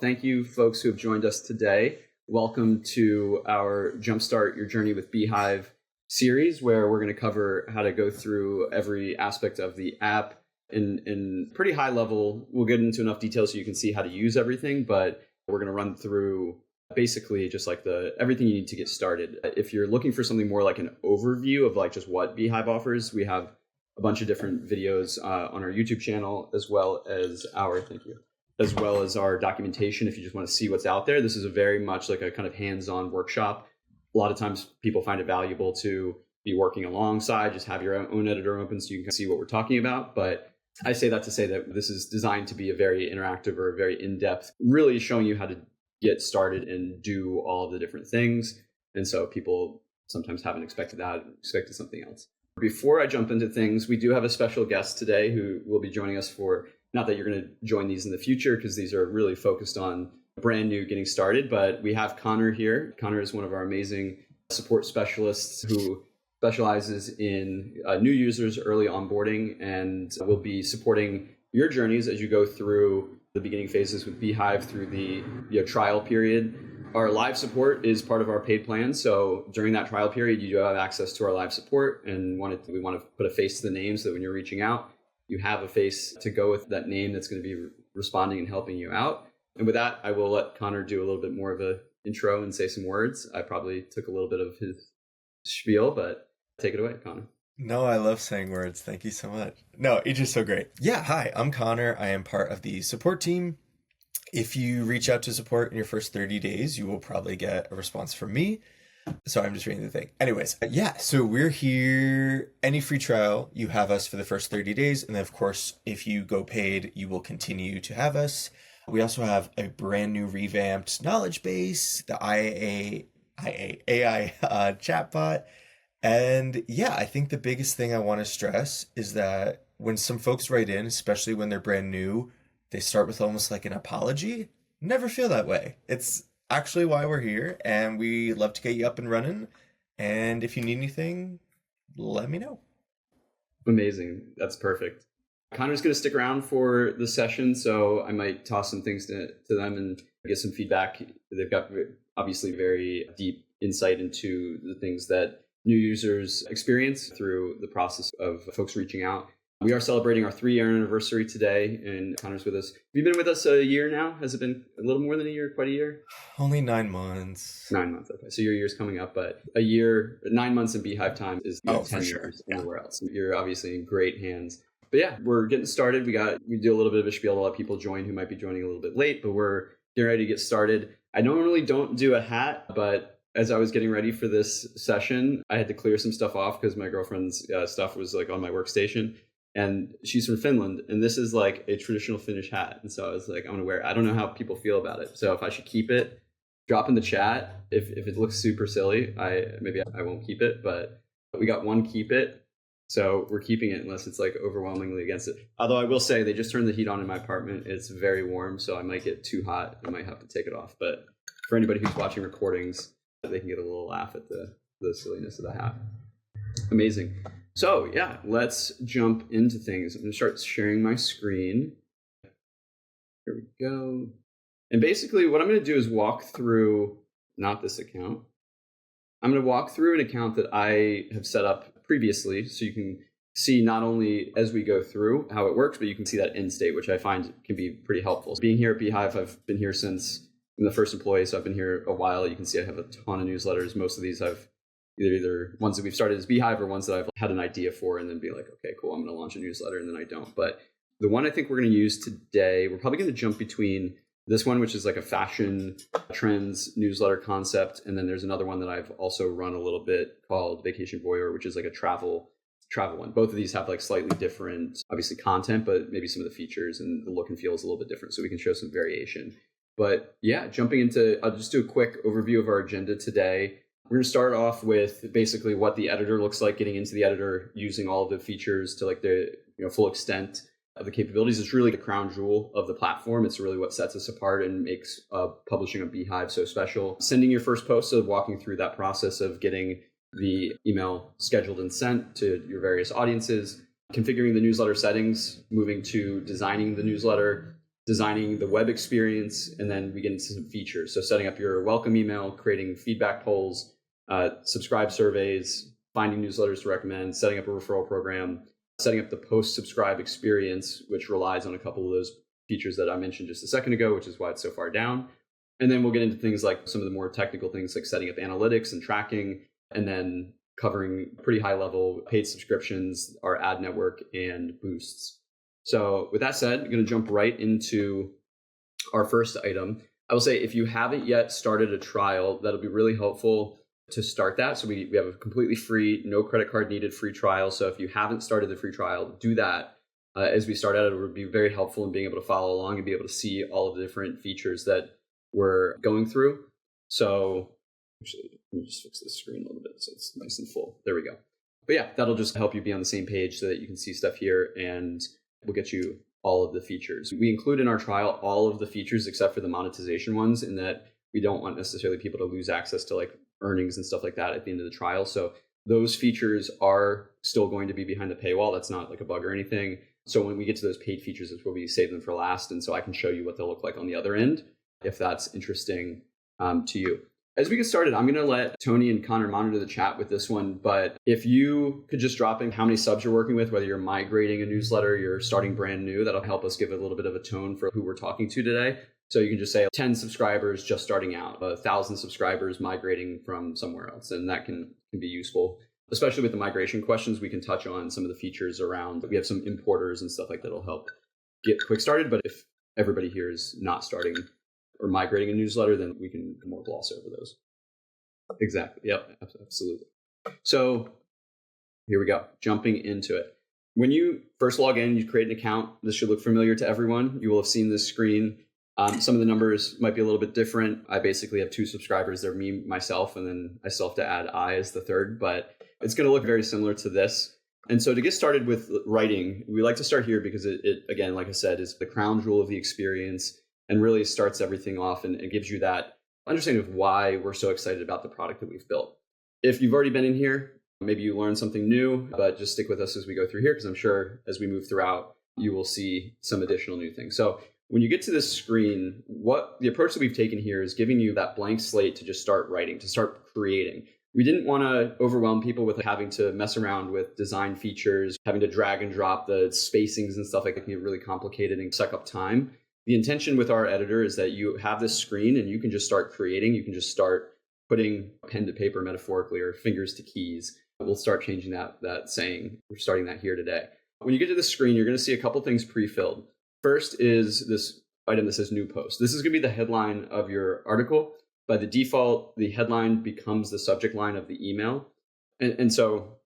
Thank you, folks who have joined us today. Welcome to our Jumpstart Your Journey with beehiiv series, where we're going to cover how to go through every aspect of the app in pretty high level. We'll get into enough detail so you can see how to use everything, but we're going to run through basically just like everything you need to get started. If you're looking for something more like an overview of like just what beehiiv offers, we have a bunch of different videos on our YouTube channel, as well as our documentation. If you just want to see what's out there, this is a very much like a kind of hands-on workshop. A lot of times people find it valuable to be working alongside, just have your own editor open so you can see what we're talking about. But I say that to say that this is designed to be a very interactive or a very in-depth, really showing you how to get started and do all of the different things. And so people sometimes haven't expected that, expected something else. Before I jump into things, we do have a special guest today who will be joining us for, not that you're going to join these in the future because these are really focused on brand new getting started, but we have Conor here. Conor is one of our amazing support specialists who specializes in new users, early onboarding, and will be supporting your journeys as you go through the beginning phases with beehiiv through the trial period. Our live support is part of our paid plan. So during that trial period, you do have access to our live support, and we want to put a face to the name so that when you're reaching out, you have a face to go with that name that's going to be responding and helping you out. And with that, I will let Conor do a little bit more of an intro and say some words. I probably took a little bit of his spiel, but take it away, Conor. No, I love saying words. Thank you so much. No, it's just so great. Yeah, hi, I'm Conor. I am part of the support team. If you reach out to support in your first 30 days, you will probably get a response from me. So I'm just reading the thing. Anyways, so we're here. Any free trial, you have us for the first 30 days. And then, of course, if you go paid, you will continue to have us. We also have a brand new revamped knowledge base, the AI chatbot. And yeah, I think the biggest thing I want to stress is that when some folks write in, especially when they're brand new, they start with almost like an apology. Never feel that way. It's actually why we're here, and we love to get you up and running. And if you need anything, let me know. Amazing. That's perfect. Conor's going to stick around for the session, so I might toss some things to them and get some feedback. They've got obviously very deep insight into the things that new users experience through the process of folks reaching out. We are celebrating our 3-year anniversary today, and Conor's with us. Have you been with us a year now? Has it been a little more than a year? Quite a year? Only 9 months. 9 months, okay. So your year's coming up, but a year, 9 months in beehiiv time is 10 for sure. years anywhere else. You're obviously in great hands. But yeah, we're getting started. We do a little bit of a spiel to let people join who might be joining a little bit late, but we're getting ready to get started. I normally don't do a hat, but as I was getting ready for this session, I had to clear some stuff off because my girlfriend's stuff was like on my workstation. And she's from Finland, and this is like a traditional Finnish hat. And so I was like, I'm going to wear it. I don't know how people feel about it. So if I should keep it, drop in the chat. If it looks super silly, maybe I won't keep it. But we got one keep it. So we're keeping it unless it's like overwhelmingly against it. Although I will say they just turned the heat on in my apartment. It's very warm, so I might get too hot. I might have to take it off. But for anybody who's watching recordings, they can get a little laugh at the silliness of the hat. Amazing. So yeah, let's jump into things. I'm going to start sharing my screen. Here we go. And basically what I'm going to do is walk through, not this account. I'm going to walk through an account that I have set up previously so you can see not only as we go through how it works, but you can see that end state, which I find can be pretty helpful. So being here at beehiiv, I've been here since I'm the first employee, so I've been here a while. You can see I have a ton of newsletters. Most of these I've either ones that we've started as beehiiv or ones that I've had an idea for and then be like, okay, cool, I'm going to launch a newsletter, and then I don't. But the one I think we're going to use today, we're probably going to jump between this one, which is like a fashion trends newsletter concept. And then there's another one that I've also run a little bit called Vacation Voyeur, which is like a travel one. Both of these have like slightly different, obviously content, but maybe some of the features and the look and feel is a little bit different. So we can show some variation. But yeah, jumping into, I'll just do a quick overview of our agenda today. We're going to start off with basically what the editor looks like, getting into the editor, using all of the features to like the full extent of the capabilities. It's really the crown jewel of the platform. It's really what sets us apart and makes publishing on beehiiv so special. Sending your first post, so walking through that process of getting the email scheduled and sent to your various audiences, configuring the newsletter settings, moving to designing the newsletter, designing the web experience, and then we get into some features. So setting up your welcome email, creating feedback polls, subscribe surveys, finding newsletters to recommend, setting up a referral program, setting up the post-subscribe experience, which relies on a couple of those features that I mentioned just a second ago, which is why it's so far down. And then we'll get into things like some of the more technical things like setting up analytics and tracking, and then covering pretty high level paid subscriptions, our ad network, and boosts. So with that said, I'm going to jump right into our first item. I will say if you haven't yet started a trial, that'll be really helpful to start that. So we have a completely free, no credit card needed free trial. So if you haven't started the free trial, do that. As we start out, it would be very helpful in being able to follow along and be able to see all of the different features that we're going through. So actually, let me just fix this screen a little bit so it's nice and full. There we go. But yeah, that'll just help you be on the same page so that you can see stuff here, and we'll get you all of the features. We include in our trial all of the features except for the monetization ones, in that we don't want necessarily people to lose access to like earnings and stuff like that at the end of the trial. So those features are still going to be behind the paywall. That's not like a bug or anything. So when we get to those paid features, it's where we save them for last. And so I can show you what they'll look like on the other end, if that's interesting to you. As we get started, I'm going to let Tony and Conor monitor the chat with this one. But if you could just drop in how many subs you're working with, whether you're migrating a newsletter, you're starting brand new, that'll help us give a little bit of a tone for who we're talking to today. So you can just say 10 subscribers just starting out, 1,000 subscribers migrating from somewhere else. And that can be useful, especially with the migration questions. We can touch on some of the features around. We have some importers and stuff like that will help get quick started. But if everybody here is not starting or migrating a newsletter, then we can more gloss over those. Exactly. Yep. Absolutely. So here we go. Jumping into it. When you first log in, you create an account. This should look familiar to everyone. You will have seen this screen. Some of the numbers might be a little bit different. I basically have 2 subscribers. They're me, myself, and then I still have to add I as the third, but it's going to look very similar to this. And so to get started with writing, we like to start here because it again, like I said, is the crown jewel of the experience and really starts everything off, and it gives you that understanding of why we're so excited about the product that we've built. If you've already been in here, maybe you learned something new, but just stick with us as we go through here, because I'm sure as we move throughout, you will see some additional new things. So when you get to this screen, what the approach that we've taken here is giving you that blank slate to just start writing, to start creating. We didn't want to overwhelm people with having to mess around with design features, having to drag and drop the spacings and stuff like that can get really complicated and suck up time. The intention with our editor is that you have this screen and you can just start creating. You can just start putting pen to paper metaphorically, or fingers to keys. We'll start changing that saying. We're starting that here today. When you get to the screen, you're going to see a couple things pre-filled. First is this item that says new post. This is going to be the headline of your article. By the default, the headline becomes the subject line of the email. And so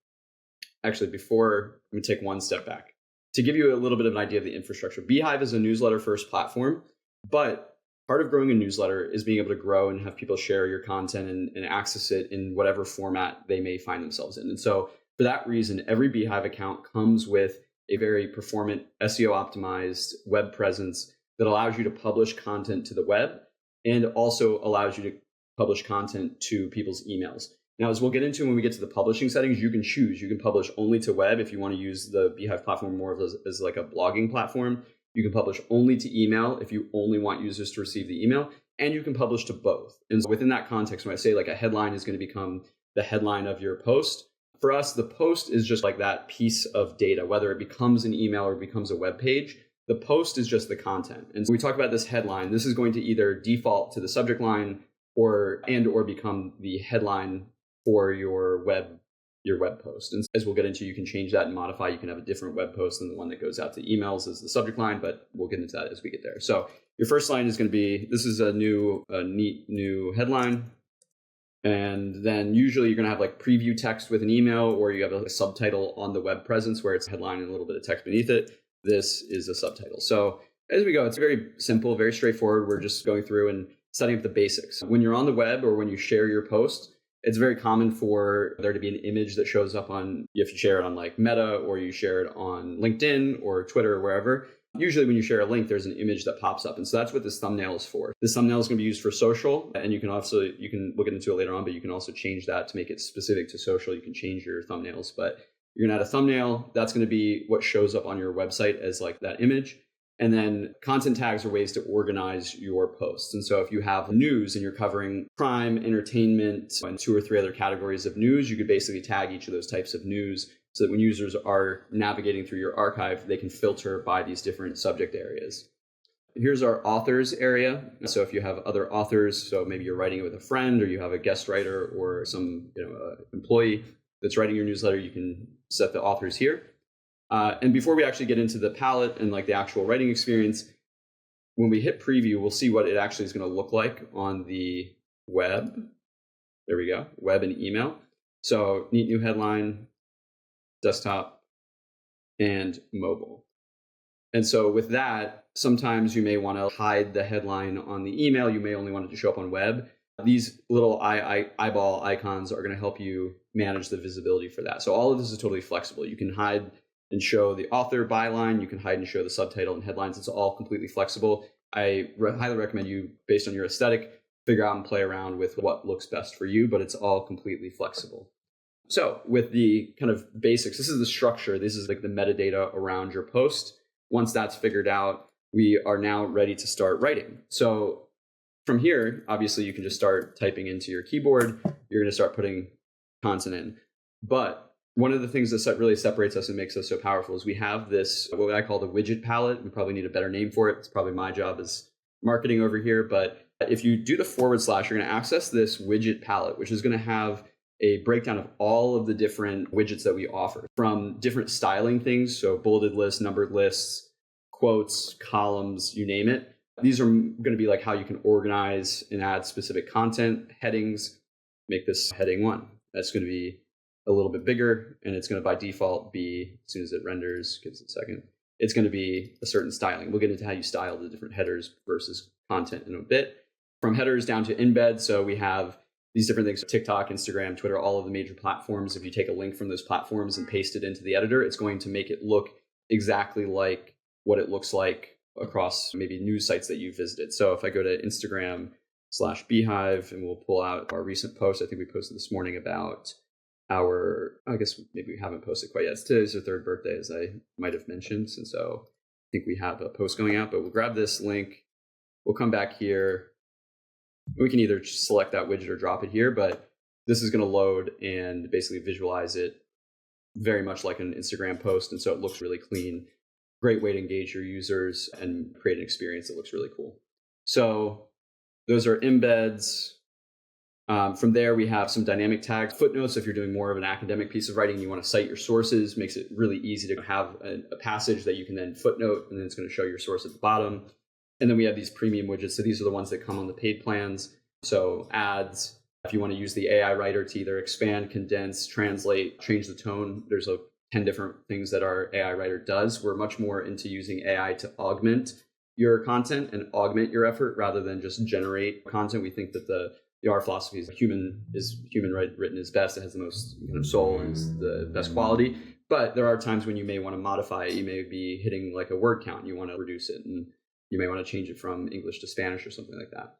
actually, before, let me take one step back. To give you a little bit of an idea of the infrastructure, beehiiv is a newsletter first platform, but part of growing a newsletter is being able to grow and have people share your content and access it in whatever format they may find themselves in. And so for that reason, every beehiiv account comes with a very performant SEO optimized web presence that allows you to publish content to the web and also allows you to publish content to people's emails. Now, as we'll get into when we get to the publishing settings, you can choose. You can publish only to web if you want to use the beehiiv platform more as like a blogging platform. You can publish only to email if you only want users to receive the email, and you can publish to both. And so within that context, when I say like a headline is going to become the headline of your post, for us, the post is just like that piece of data, whether it becomes an email or becomes a web page. The post is just the content. And so we talk about this headline. This is going to either default to the subject line or become the headline for your web post. And as we'll get into, you can change that and modify. You can have a different web post than the one that goes out to emails as the subject line, but we'll get into that as we get there. So your first line is going to be, this is a neat new headline. And then usually you're going to have like preview text with an email, or you have a subtitle on the web presence where it's a headline and a little bit of text beneath it. This is a subtitle. So as we go, it's very simple, very straightforward. We're just going through and setting up the basics. When you're on the web or when you share your post, it's very common for there to be an image that shows up on, if you share it on like Meta or you share it on LinkedIn or Twitter or wherever. Usually when you share a link, there's an image that pops up. And so that's what this thumbnail is for. This thumbnail is going to be used for social, and we'll get into it later on, but you can also change that to make it specific to social. You can change your thumbnails, but you're going to add a thumbnail. That's going to be what shows up on your website as like that image. And then content tags are ways to organize your posts. And so if you have news and you're covering crime, entertainment, and 2 or 3 other categories of news, you could basically tag each of those types of news so that when users are navigating through your archive, they can filter by these different subject areas. Here's our authors area. So if you have other authors, so maybe you're writing it with a friend or you have a guest writer or some employee that's writing your newsletter, you can set the authors here. And before we actually get into the palette and like the actual writing experience, when we hit preview, we'll see what it actually is going to look like on the web. There we go, web and email. So neat new headline, desktop, and mobile. And so with that, sometimes you may want to hide the headline on the email. You may only want it to show up on web. These little eyeball icons are going to help you manage the visibility for that. So all of this is totally flexible. You can hide and show the author byline. You can hide and show the subtitle and headlines. It's all completely flexible. I highly recommend you, based on your aesthetic, figure out and play around with what looks best for you, but it's all completely flexible. So with the kind of basics, this is the structure. This is like the metadata around your post. Once that's figured out, we are now ready to start writing. So from here, obviously, you can just start typing into your keyboard. You're going to start putting content in. But one of the things that really separates us and makes us so powerful is we have this, what I call the widget palette. We probably need a better name for it. It's probably my job as marketing over here. But if you do the / you're going to access this widget palette, which is going to have a breakdown of all of the different widgets that we offer, from different styling things, so bulleted lists, numbered lists, quotes, columns, you name it. These are going to be like how you can organize and add specific content, headings. Make this heading 1. That's going to be a little bit bigger, and it's going to by default be, as soon as it renders, gives it a second, it's going to be a certain styling. We'll get into how you style the different headers versus content in a bit. From headers down to embed, so we have these different things: TikTok, Instagram, Twitter, all of the major platforms. If you take a link from those platforms and paste it into the editor, it's going to make it look exactly like what it looks like across maybe news sites that you visited. So if I go to Instagram/beehiiv and we'll pull out our recent post, I think we posted this morning about I guess maybe we haven't posted quite yet. Today's our 3rd birthday, as I might have mentioned. And so I think we have a post going out, but we'll grab this link. We'll come back here. We can either just select that widget or drop it here, but this is going to load and basically visualize it very much like an Instagram post. And so it looks really clean. Great way to engage your users and create an experience that looks really cool. So those are embeds. From there, we have some dynamic tags, footnotes. If you're doing more of an academic piece of writing, you want to cite your sources, makes it really easy to have a passage that you can then footnote, and then it's going to show your source at the bottom. And then we have these premium widgets. So these are the ones that come on the paid plans. So ads, if you want to use the AI writer to either expand, condense, translate, change the tone, there's 10 different things that our AI writer does. We're much more into using AI to augment your content and augment your effort rather than just generate content. We think that the our philosophy is human written is best. It has the most kind of soul and is the best quality. But there are times when you may want to modify it. You may be hitting like a word count. You want to reduce it, and you may want to change it from English to Spanish or something like that.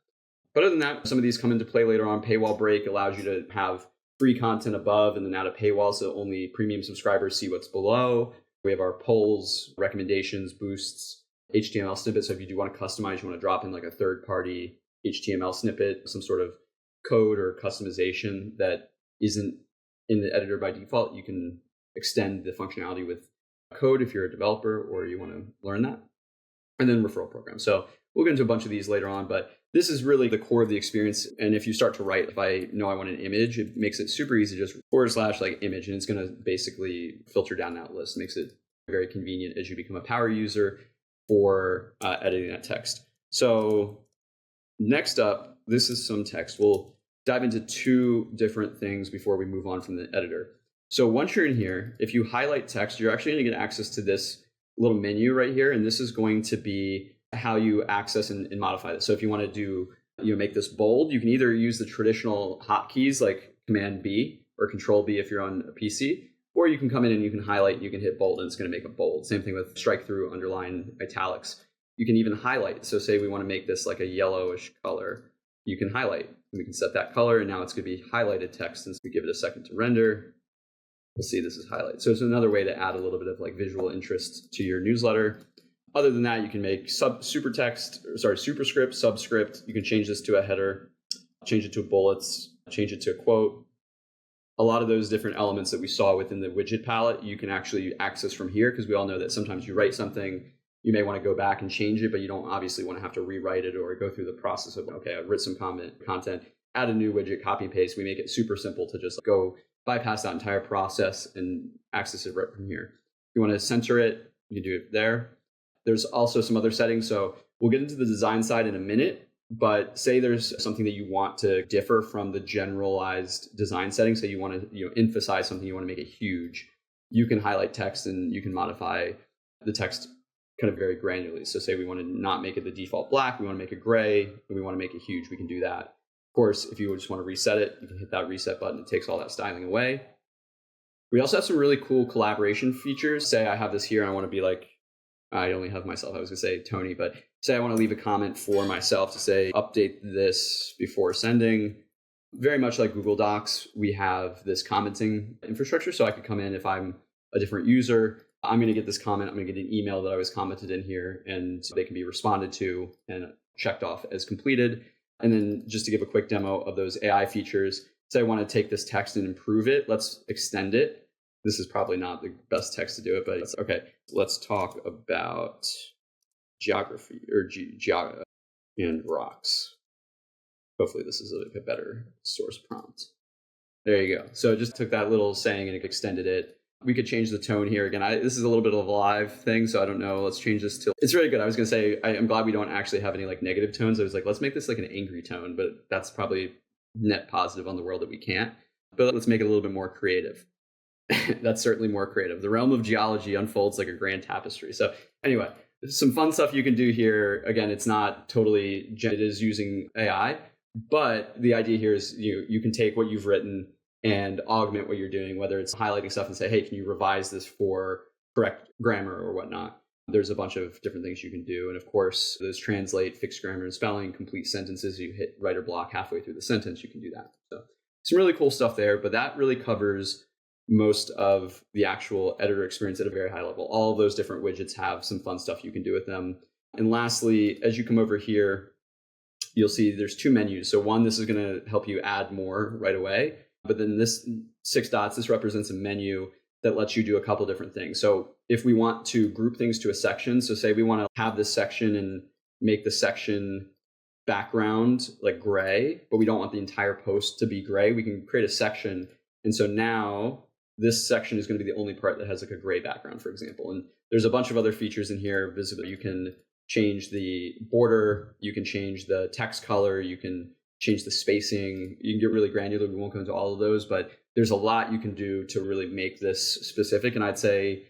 But other than that, some of these come into play later on. Paywall break allows you to have free content above and then add a paywall, so only premium subscribers see what's below. We have our polls, recommendations, boosts, HTML snippets. So if you do want to customize, you want to drop in like a third-party HTML snippet, some sort of code or customization that isn't in the editor by default, you can extend the functionality with code if you're a developer or you want to learn that. And then referral program. So we'll get into a bunch of these later on, but this is really the core of the experience. And if you start to write, if I know I want an image, it makes it super easy, just / like image, and it's going to basically filter down that list. It makes it very convenient as you become a power user for editing that text. So next up, this is some text. We'll dive into 2 different things before we move on from the editor. So once you're in here, if you highlight text, you're actually going to get access to this little menu right here. And this is going to be how you access and modify this. So if you want to do, make this bold, you can either use the traditional hotkeys like Command B or Control B if you're on a PC, or you can come in and you can highlight and you can hit bold and it's going to make it bold. Same thing with strike through, underline, italics. You can even highlight. So say we want to make this like a yellowish color. You can highlight. We can set that color, and now it's going to be highlighted text. Since we give it a second to render, we'll see this is highlighted. So it's another way to add a little bit of like visual interest to your newsletter. Other than that, you can make superscript, subscript. You can change this to a header, change it to bullets, change it to a quote. A lot of those different elements that we saw within the widget palette, you can actually access from here, because we all know that sometimes you write something, you may want to go back and change it, but you don't obviously want to have to rewrite it or go through the process of, okay, I've written some content, add a new widget, copy and paste. We make it super simple to just go bypass that entire process and access it right from here. If you want to censor it, you can do it there. There's also some other settings. So we'll get into the design side in a minute, but say there's something that you want to differ from the generalized design settings. So you want to emphasize something, you want to make it huge. You can highlight text and you can modify the text kind of very granularly. So say we want to not make it the default black, we want to make it gray, and we want to make it huge, we can do that. Of course, if you just want to reset it, you can hit that reset button. It takes all that styling away. We also have some really cool collaboration features. Say I have this here and I want to be like, I only have myself, I was going to say Tony, but say I want to leave a comment for myself to say, update this before sending. Very much like Google Docs, we have this commenting infrastructure. So I could come in if I'm a different user, I'm going to get this comment, I'm going to get an email that I was commented in here, and they can be responded to and checked off as completed. And then just to give a quick demo of those AI features, say I want to take this text and improve it, let's extend it. This is probably not the best text to do it, but it's okay. Let's talk about geography or and rocks. Hopefully this is a better source prompt. There you go. So I just took that little saying and extended it. We could change the tone here. Again, this is a little bit of a live thing, so I don't know. Let's change this to, it's really good. I was going to say, I'm glad we don't actually have any like negative tones. I was like, let's make this like an angry tone, but that's probably net positive on the world that we can't. But let's make it a little bit more creative. That's certainly more creative. The realm of geology unfolds like a grand tapestry. So anyway, some fun stuff you can do here. Again, it's not totally, it is using AI, but the idea here is you can take what you've written and augment what you're doing, whether it's highlighting stuff and say, hey, can you revise this for correct grammar or whatnot? There's a bunch of different things you can do. And of course, those translate, fix grammar and spelling, complete sentences. You hit writer block halfway through the sentence, you can do that. So some really cool stuff there, but that really covers most of the actual editor experience at a very high level. All of those different widgets have some fun stuff you can do with them. And lastly, as you come over here, you'll see there's two menus. So one, this is going to help you add more right away. But then this 6 dots, this represents a menu that lets you do a couple different things. So if we want to group things to a section, so say we want to have this section and make the section background like gray, but we don't want the entire post to be gray, we can create a section. And so now this section is going to be the only part that has like a gray background, for example. And there's a bunch of other features in here visible. You can change the border, you can change the text color, you can change the spacing, you can get really granular. We won't go into all of those, but there's a lot you can do to really make this specific. And I'd say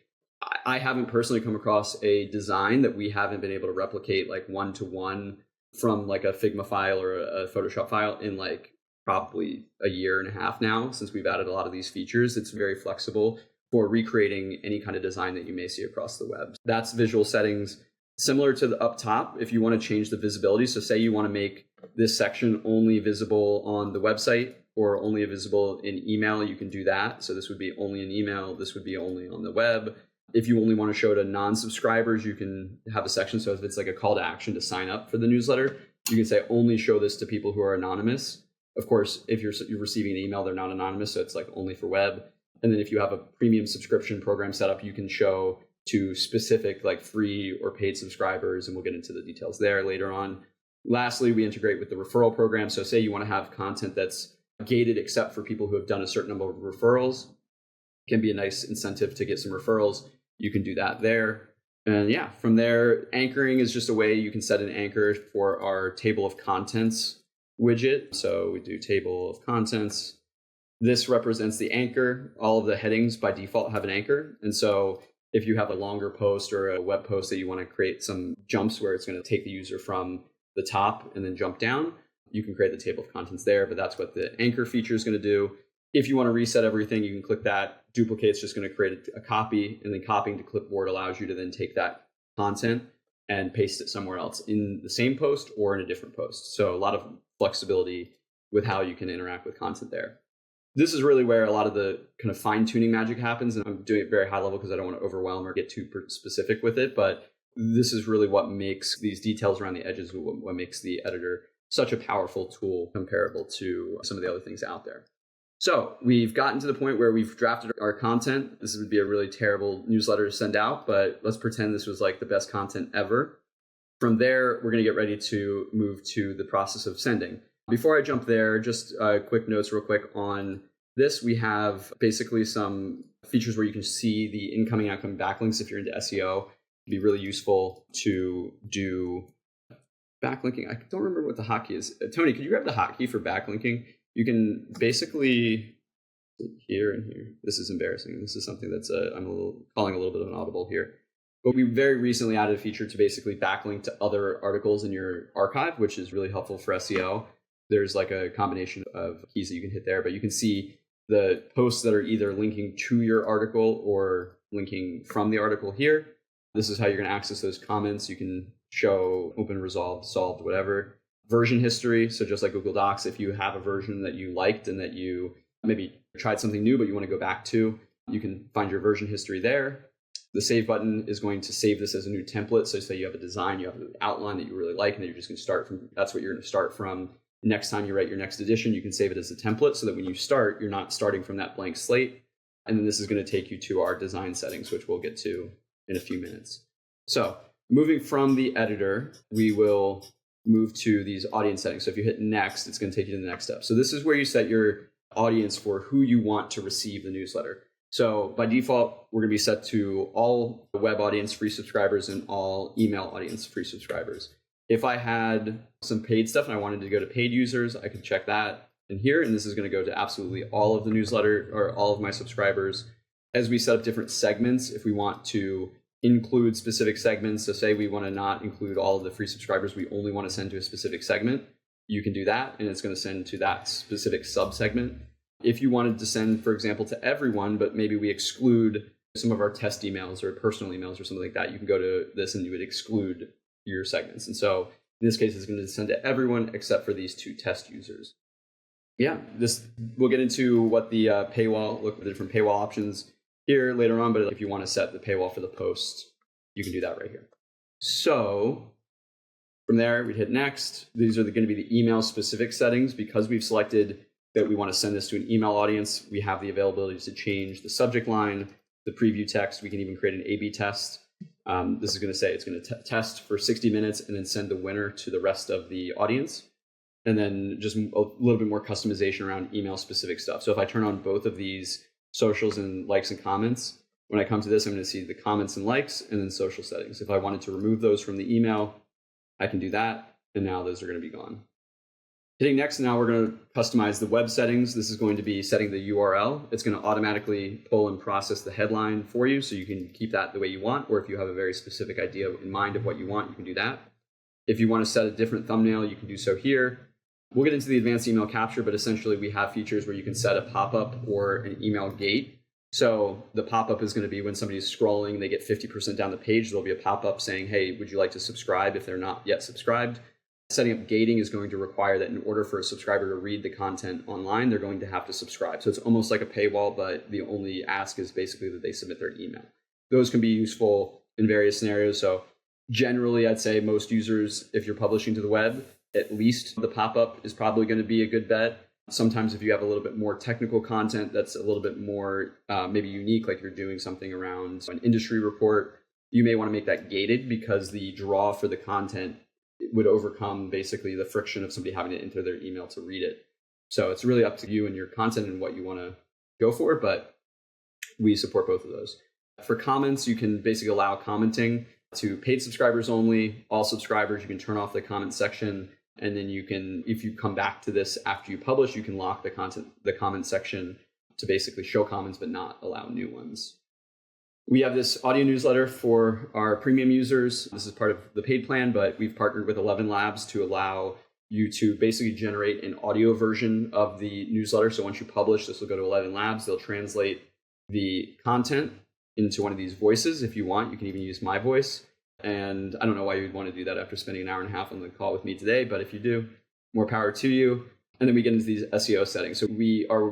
I haven't personally come across a design that we haven't been able to replicate like one-to-one from like a Figma file or a Photoshop file in like probably a year and a half now since we've added a lot of these features. It's very flexible for recreating any kind of design that you may see across the web. That's visual settings. Similar to the up top, if you want to change the visibility, so say you want to make this section only visible on the website or only visible in email, you can do that. So this would be only in email, this would be only on the web. If you only want to show to non-subscribers, you can have a section. So if it's like a call to action to sign up for the newsletter, you can say only show this to people who are anonymous. Of course, if you're receiving an email, they're not anonymous, so it's like only for web. And then if you have a premium subscription program set up, you can show to specific like free or paid subscribers, and we'll get into the details there later on. Lastly, we integrate with the referral program. So say you want to have content that's gated except for people who have done a certain number of referrals. It can be a nice incentive to get some referrals. You can do that there. And yeah, from there, anchoring is just a way you can set an anchor for our table of contents widget. So we do table of contents. This represents the anchor. All of the headings by default have an anchor. And so if you have a longer post or a web post that you want to create some jumps where it's going to take the user from the top and then jump down, you can create the table of contents there, but that's what the anchor feature is going to do. If you want to reset everything, you can click that. Duplicate's just going to create a copy, and then copying to clipboard allows you to then take that content and paste it somewhere else in the same post or in a different post. So a lot of flexibility with how you can interact with content there. This is really where a lot of the kind of fine-tuning magic happens, and I'm doing it very high level because I don't want to overwhelm or get too specific with it, but this is really what makes these details around the edges, what makes the editor such a powerful tool comparable to some of the other things out there. So we've gotten to the point where we've drafted our content. This would be a really terrible newsletter to send out, but let's pretend this was like the best content ever. From there, we're going to get ready to move to the process of sending. Before I jump there, just quick notes real quick on this. We have basically some features where you can see the incoming outcome backlinks if you're into SEO. It'd be really useful to do backlinking. I don't remember what the hotkey is. Tony, could you grab the hotkey for backlinking? You can basically here and here. This is embarrassing. This is something that's I'm calling a little bit of an audible here. But we very recently added a feature to basically backlink to other articles in your archive, which is really helpful for SEO. There's like a combination of keys that you can hit there, but you can see the posts that are either linking to your article or linking from the article here. This is how you're going to access those comments. You can show open, resolved, solved, whatever. Version history. So just like Google Docs, if you have a version that you liked and that you maybe tried something new, but you want to go back to, you can find your version history there. The save button is going to save this as a new template. So say you have a design, you have an outline that you really like, and that you're just going to start from, that's what you're going to start from. Next time you write your next edition, you can save it as a template so that when you start, you're not starting from that blank slate. And then this is going to take you to our design settings, which we'll get to in a few minutes. So moving from the editor, we will move to these audience settings. So if you hit next, it's going to take you to the next step. So this is where you set your audience for who you want to receive the newsletter. So by default, we're going to be set to all web audience free subscribers and all email audience free subscribers. If I had some paid stuff and I wanted to go to paid users, I could check that in here. And this is going to go to absolutely all of the newsletter or all of my subscribers. As we set up different segments, if we want to include specific segments, so say we want to not include all of the free subscribers, we only want to send to a specific segment, you can do that. And it's going to send to that specific subsegment. If you wanted to send, for example, to everyone, but maybe we exclude some of our test emails or personal emails or something like that, you can go to this and you would exclude your segments. And so in this case, it's going to send to everyone except for these two test users. Yeah, we'll get into what the paywall, look at the different paywall options here later on, but if you want to set the paywall for the post, you can do that right here. So from there, we'd hit next. These are going to be the email specific settings. Because we've selected that we want to send this to an email audience, we have the availability to change the subject line, the preview text. We can even create an A/B test. This is going to say it's going to test for 60 minutes and then send the winner to the rest of the audience. And then just a little bit more customization around email specific stuff. So if I turn on both of these socials and likes and comments, when I come to this, I'm going to see the comments and likes and then social settings. If I wanted to remove those from the email, I can do that. And now those are going to be gone. Hitting next, now we're going to customize the web settings. This is going to be setting the URL. It's going to automatically pull and process the headline for you, so you can keep that the way you want. Or if you have a very specific idea in mind of what you want, you can do that. If you want to set a different thumbnail, you can do so here. We'll get into the advanced email capture, but essentially we have features where you can set a pop-up or an email gate. So the pop-up is going to be when somebody's scrolling, they get 50% down the page, there'll be a pop-up saying, hey, would you like to subscribe if they're not yet subscribed? Setting up gating is going to require that in order for a subscriber to read the content online, they're going to have to subscribe. So it's almost like a paywall, but the only ask is basically that they submit their email. Those can be useful in various scenarios. So generally, I'd say most users, if you're publishing to the web, at least the pop-up is probably going to be a good bet. Sometimes if you have a little bit more technical content that's a little bit more maybe unique, like you're doing something around an industry report, you may want to make that gated because the draw for the content would overcome basically the friction of somebody having to enter their email to read it. So it's really up to you and your content and what you want to go for, but we support both of those. For comments, you can basically allow commenting to paid subscribers only. All subscribers, you can turn off the comment section. And then you can, if you come back to this after you publish, you can lock the comment section to basically show comments, but not allow new ones. We have this audio newsletter for our premium users. This is part of the paid plan, but we've partnered with 11 Labs to allow you to basically generate an audio version of the newsletter. So once you publish, this will go to 11 Labs. They'll translate the content into one of these voices. If you want, you can even use my voice. And I don't know why you'd want to do that after spending an hour and a half on the call with me today, but if you do, more power to you. And then we get into these SEO settings. So we are,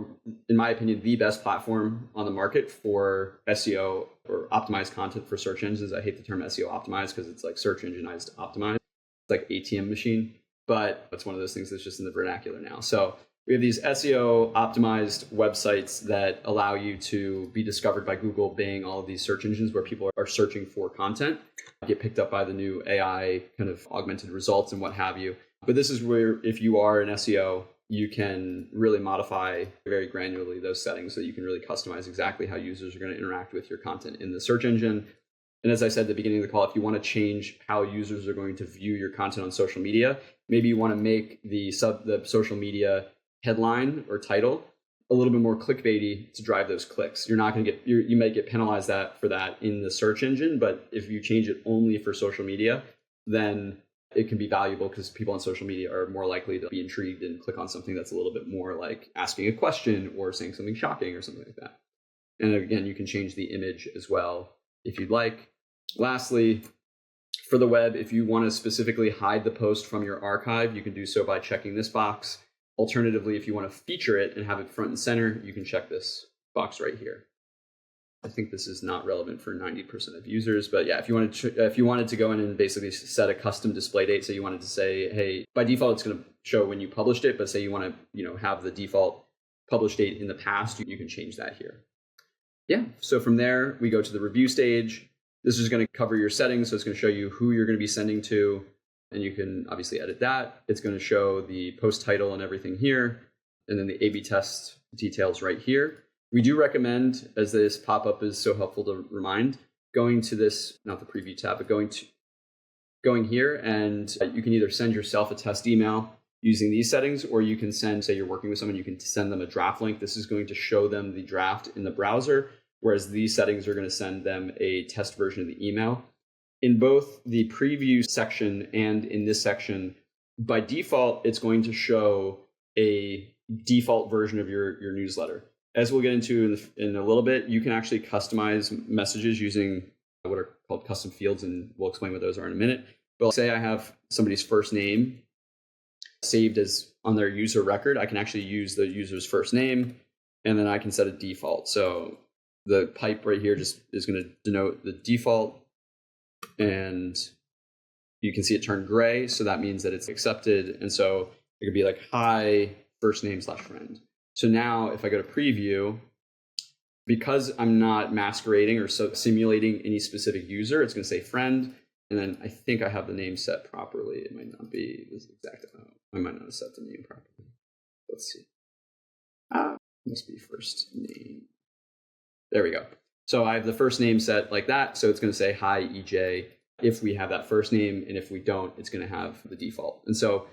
in my opinion, the best platform on the market for SEO or optimized content for search engines. I hate the term SEO optimized because it's like search engineized optimized. It's like ATM machine, but it's one of those things that's just in the vernacular now. So we have these SEO optimized websites that allow you to be discovered by Google, Bing, all of these search engines where people are searching for content, get picked up by the new AI kind of augmented results and what have you. But this is where, if you are an SEO, you can really modify very granularly those settings so that you can really customize exactly how users are going to interact with your content in the search engine. And as I said at the beginning of the call, if you want to change how users are going to view your content on social media, maybe you want to make the social media headline or title a little bit more clickbaity to drive those clicks. You're not going to get, you may get penalized for that in the search engine, but if you change it only for social media, then it can be valuable because people on social media are more likely to be intrigued and click on something that's a little bit more like asking a question or saying something shocking or something like that. And again, you can change the image as well if you'd like. Lastly, for the web, if you want to specifically hide the post from your archive, you can do so by checking this box. Alternatively, if you want to feature it and have it front and center, you can check this box right here. I think this is not relevant for 90% of users, but yeah, if you wanted to go in and basically set a custom display date, so you wanted to say, hey, by default, it's going to show when you published it, but say you want to, have the default publish date in the past, you can change that here. Yeah, so from there, we go to the review stage. This is going to cover your settings, so it's going to show you who you're going to be sending to, and you can obviously edit that. It's going to show the post title and everything here, and then the A/B test details right here. We do recommend, as this pop-up is so helpful to remind, going to this, not the preview tab, but going here, and you can either send yourself a test email using these settings, or you can send, say you're working with someone, you can send them a draft link. This is going to show them the draft in the browser, whereas these settings are going to send them a test version of the email. In both the preview section and in this section, by default, it's going to show a default version of your newsletter. As we'll get into in a little bit, you can actually customize messages using what are called custom fields, and we'll explain what those are in a minute. But say I have somebody's first name saved as on their user record, I can actually use the user's first name, and then I can set a default. So the pipe right here just is going to denote the default, and you can see it turn gray. So that means that it's accepted. And so it could be like, hi, first name / friend. So now if I go to preview, because I'm not masquerading or simulating any specific user, it's going to say friend. And then I think I have the name set properly. It might not be this exact. I might not have set the name properly. Let's see. Must be first name. There we go. So I have the first name set like that. So it's going to say hi, EJ, if we have that first name. And if we don't, it's going to have the default. And so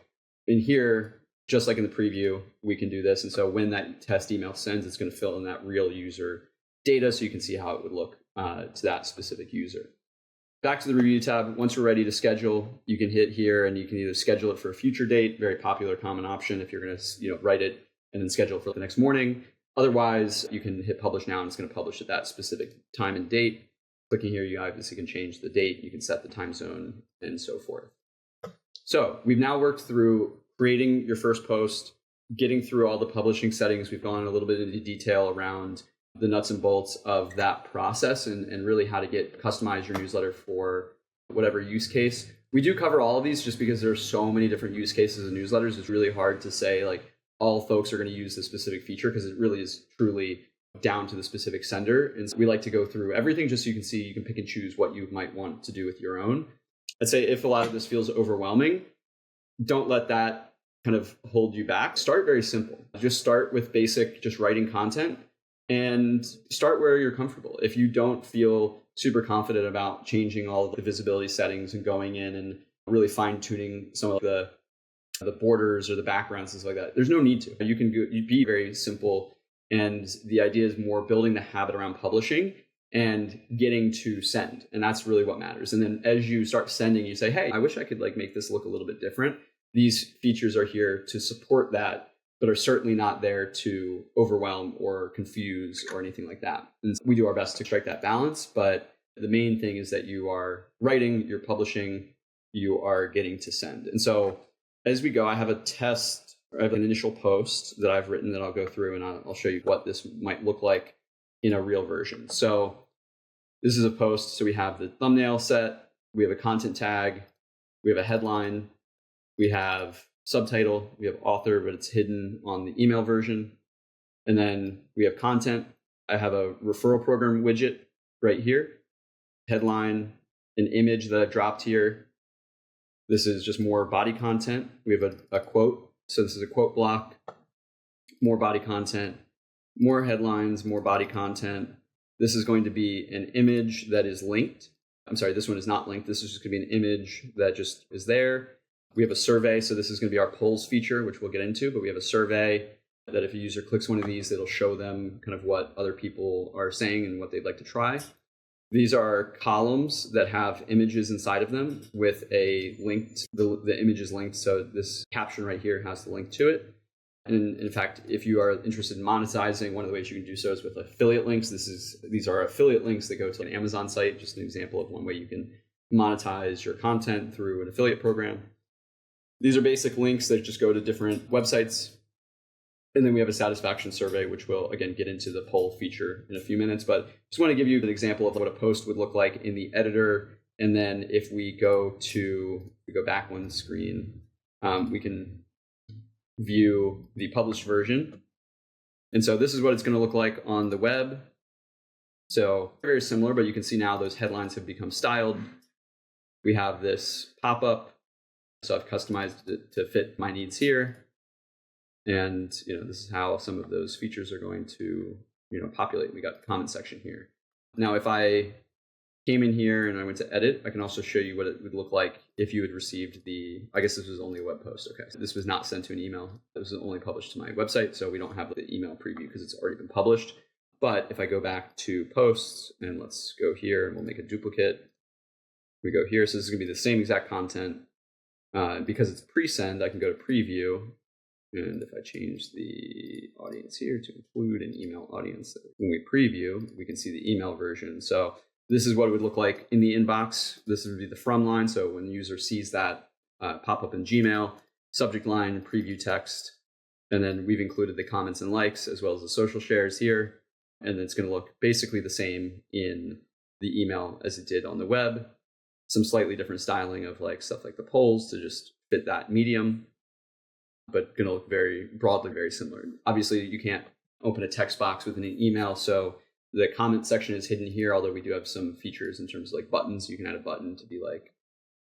in here, just like in the preview, we can do this. And so when that test email sends, it's going to fill in that real user data so you can see how it would look to that specific user. Back to the review tab. Once we're ready to schedule, you can hit here and you can either schedule it for a future date, very popular, common option if you're going to write it and then schedule it for the next morning. Otherwise, you can hit publish now and it's going to publish at that specific time and date. Clicking here, you obviously can change the date, you can set the time zone and so forth. So we've now worked through creating your first post, getting through all the publishing settings. We've gone a little bit into detail around the nuts and bolts of that process and really how to customize your newsletter for whatever use case. We do cover all of these just because there's so many different use cases in newsletters. It's really hard to say like all folks are going to use this specific feature because it really is truly down to the specific sender. And so we like to go through everything just so you can see, you can pick and choose what you might want to do with your own. I'd say if a lot of this feels overwhelming, don't let that kind of hold you back. Start very simple. Just start with basic, just writing content and start where you're comfortable. If you don't feel super confident about changing all of the visibility settings and going in and really fine tuning some of the borders or the backgrounds and stuff like that, there's no need to. You'd be very simple. And the idea is more building the habit around publishing and getting to send. And that's really what matters. And then as you start sending, you say, hey, I wish I could make this look a little bit different. These features are here to support that, but are certainly not there to overwhelm or confuse or anything like that. And we do our best to strike that balance. But the main thing is that you are writing, you're publishing, you are getting to send. And so as we go, I have a test I have an initial post that I've written that I'll go through and I'll show you what this might look like in a real version. So this is a post. So we have the thumbnail set, we have a content tag, we have a headline, we have subtitle, we have author, but it's hidden on the email version. And then we have content. I have a referral program widget right here, headline, an image that I've dropped here. This is just more body content. We have a quote. So this is a quote block, more body content, more headlines, more body content. This is going to be an image that is linked. I'm sorry, this one is not linked. This is just going to be an image that just is there. We have a survey. So this is going to be our polls feature, which we'll get into, but we have a survey that if a user clicks one of these, it'll show them kind of what other people are saying and what they'd like to try. These are columns that have images inside of them with a link. The image is linked. So this caption right here has the link to it. And in fact, if you are interested in monetizing, one of the ways you can do so is with affiliate links. These are affiliate links that go to an Amazon site. Just an example of one way you can monetize your content through an affiliate program. These are basic links that just go to different websites. And then we have a satisfaction survey, which we'll, again, get into the poll feature in a few minutes. But just want to give you an example of what a post would look like in the editor. And then if we go back one screen, we can view the published version. And so this is what it's going to look like on the web. So very similar, but you can see now those headlines have become styled. We have this pop-up. So I've customized it to fit my needs here. And this is how some of those features are going to populate. We got the comment section here. Now, if I came in here and I went to edit, I can also show you what it would look like if you had received I guess this was only a web post. Okay, so this was not sent to an email. This was only published to my website, so we don't have the email preview because it's already been published. But if I go back to posts, and let's go here and we'll make a duplicate. We go here, so this is going to be the same exact content. Because it's pre-send, I can go to preview. And if I change the audience here to include an email audience, when we preview, we can see the email version. So this is what it would look like in the inbox. This would be the from line. So when the user sees that pop up in Gmail, subject line, preview text, and then we've included the comments and likes as well as the social shares here. And then it's going to look basically the same in the email as it did on the web. Some slightly different styling of stuff like the polls to just fit that medium, but going to look very broadly, very similar. Obviously, you can't open a text box within an email, so the comment section is hidden here, although we do have some features in terms of buttons. You can add a button to be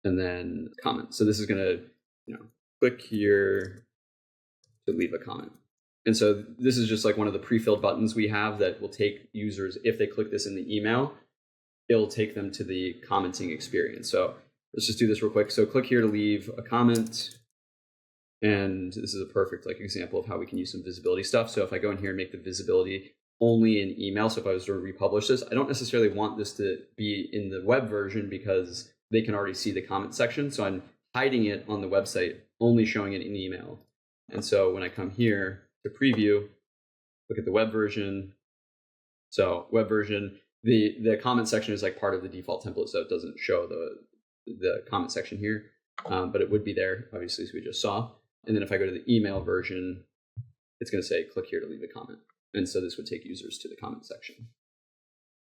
and then comment. So this is going to, click here to leave a comment. And so this is just one of the pre-filled buttons we have that will take users, if they click this in the email, it'll take them to the commenting experience. So let's just do this real quick. So click here to leave a comment. And this is a perfect example of how we can use some visibility stuff. So if I go in here and make the visibility only in email, so if I was to republish this, I don't necessarily want this to be in the web version because they can already see the comment section. So I'm hiding it on the website, only showing it in email. And so when I come here to preview, look at the web version. So web version, the comment section is part of the default template, so it doesn't show the comment section here, but it would be there, obviously, as we just saw. And then if I go to the email version, it's going to say, click here to leave a comment. And so this would take users to the comment section.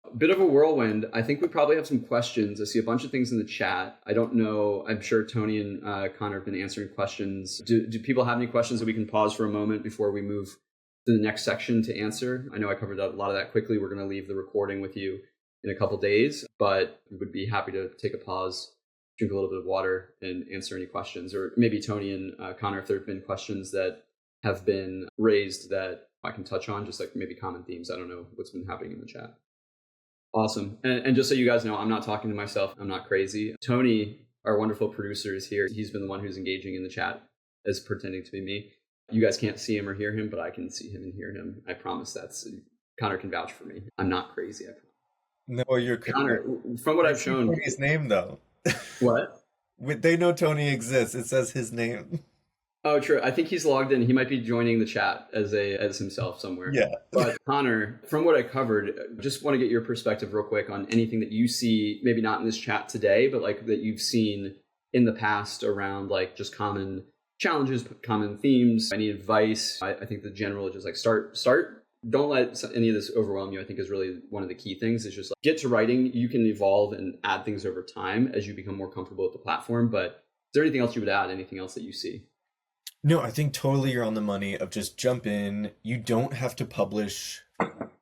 A bit of a whirlwind. I think we probably have some questions. I see a bunch of things in the chat. I don't know. I'm sure Tony and Conor have been answering questions. Do people have any questions that we can pause for a moment before we move to the next section to answer? I know I covered a lot of that quickly. We're going to leave the recording with you in a couple days, but we would be happy to take a pause, drink a little bit of water, and answer any questions. Or maybe Tony and Conor, if there have been questions that have been raised that I can touch on, just maybe common themes. I don't know what's been happening in the chat. Awesome. And just so you guys know, I'm not talking to myself. I'm not crazy. Tony, our wonderful producer, is here. He's been the one who's engaging in the chat as pretending to be me. You guys can't see him or hear him, but I can see him and hear him. I promise Conor can vouch for me. I'm not crazy. I promise. No, you're Conor, from what I've shown. Tony's name, though. What? They know Tony exists. It says his name. Oh, true. I think he's logged in. He might be joining the chat as himself somewhere. Yeah. But Conor, from what I covered, just want to get your perspective real quick on anything that you see, maybe not in this chat today, but that you've seen in the past around just common challenges, common themes, any advice. I think the general is just like start. Don't let any of this overwhelm you, I think is really one of the key things. Is just like, get to writing. You can evolve and add things over time as you become more comfortable with the platform. But is there anything else you would add? Anything else that you see? No, I think totally you're on the money of just jump in. You don't have to publish,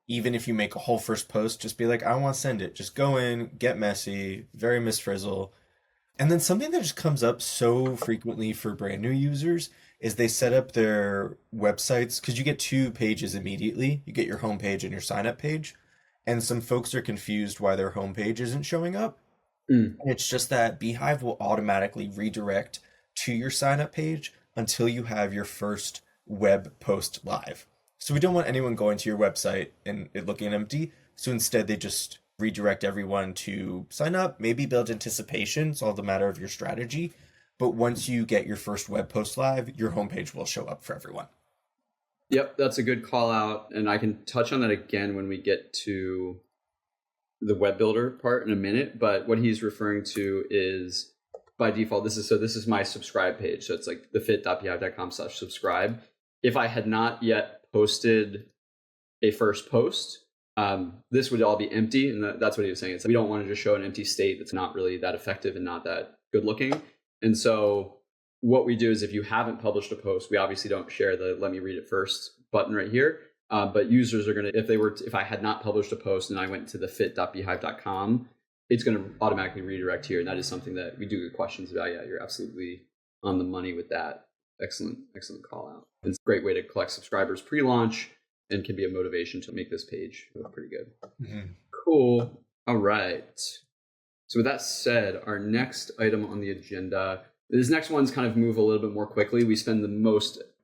even if you make a whole first post, just be like, I want to send it. Just go in, get messy, very Miss Frizzle. And then something that just comes up so frequently for brand new users is they set up their websites because you get two pages immediately. You get your homepage and your sign up page. And some folks are confused why their homepage isn't showing up. Mm. And it's just that Beehiiv will automatically redirect to your sign up page until you have your first web post live. So we don't want anyone going to your website and it looking empty. So instead, they just redirect everyone to sign up, maybe build anticipation. It's all the matter of your strategy. But once you get your first web post live, your homepage will show up for everyone. Yep, that's a good call out. And I can touch on that again when we get to the web builder part in a minute. But what he's referring to is by default, this is my subscribe page. So it's like thefit.beehiiv.com/subscribe. If I had not yet posted a first post, this would all be empty. And that's what he was saying. It's like, we don't want to just show an empty state that's not really that effective and not that good looking. And so what we do is if you haven't published a post, we obviously don't share the let me read it first button right here. But users are going to, if I had not published a post and I went to thefit.beehiiv.com, it's going to automatically redirect here. And that is something that we do get questions about. Yeah, you're absolutely on the money with that. Excellent call out. It's a great way to collect subscribers pre-launch and can be a motivation to make this page look pretty good. Mm-hmm. Cool. All right. So with that said, our next item on the agenda, this next one's kind of move a little bit more quickly. We spend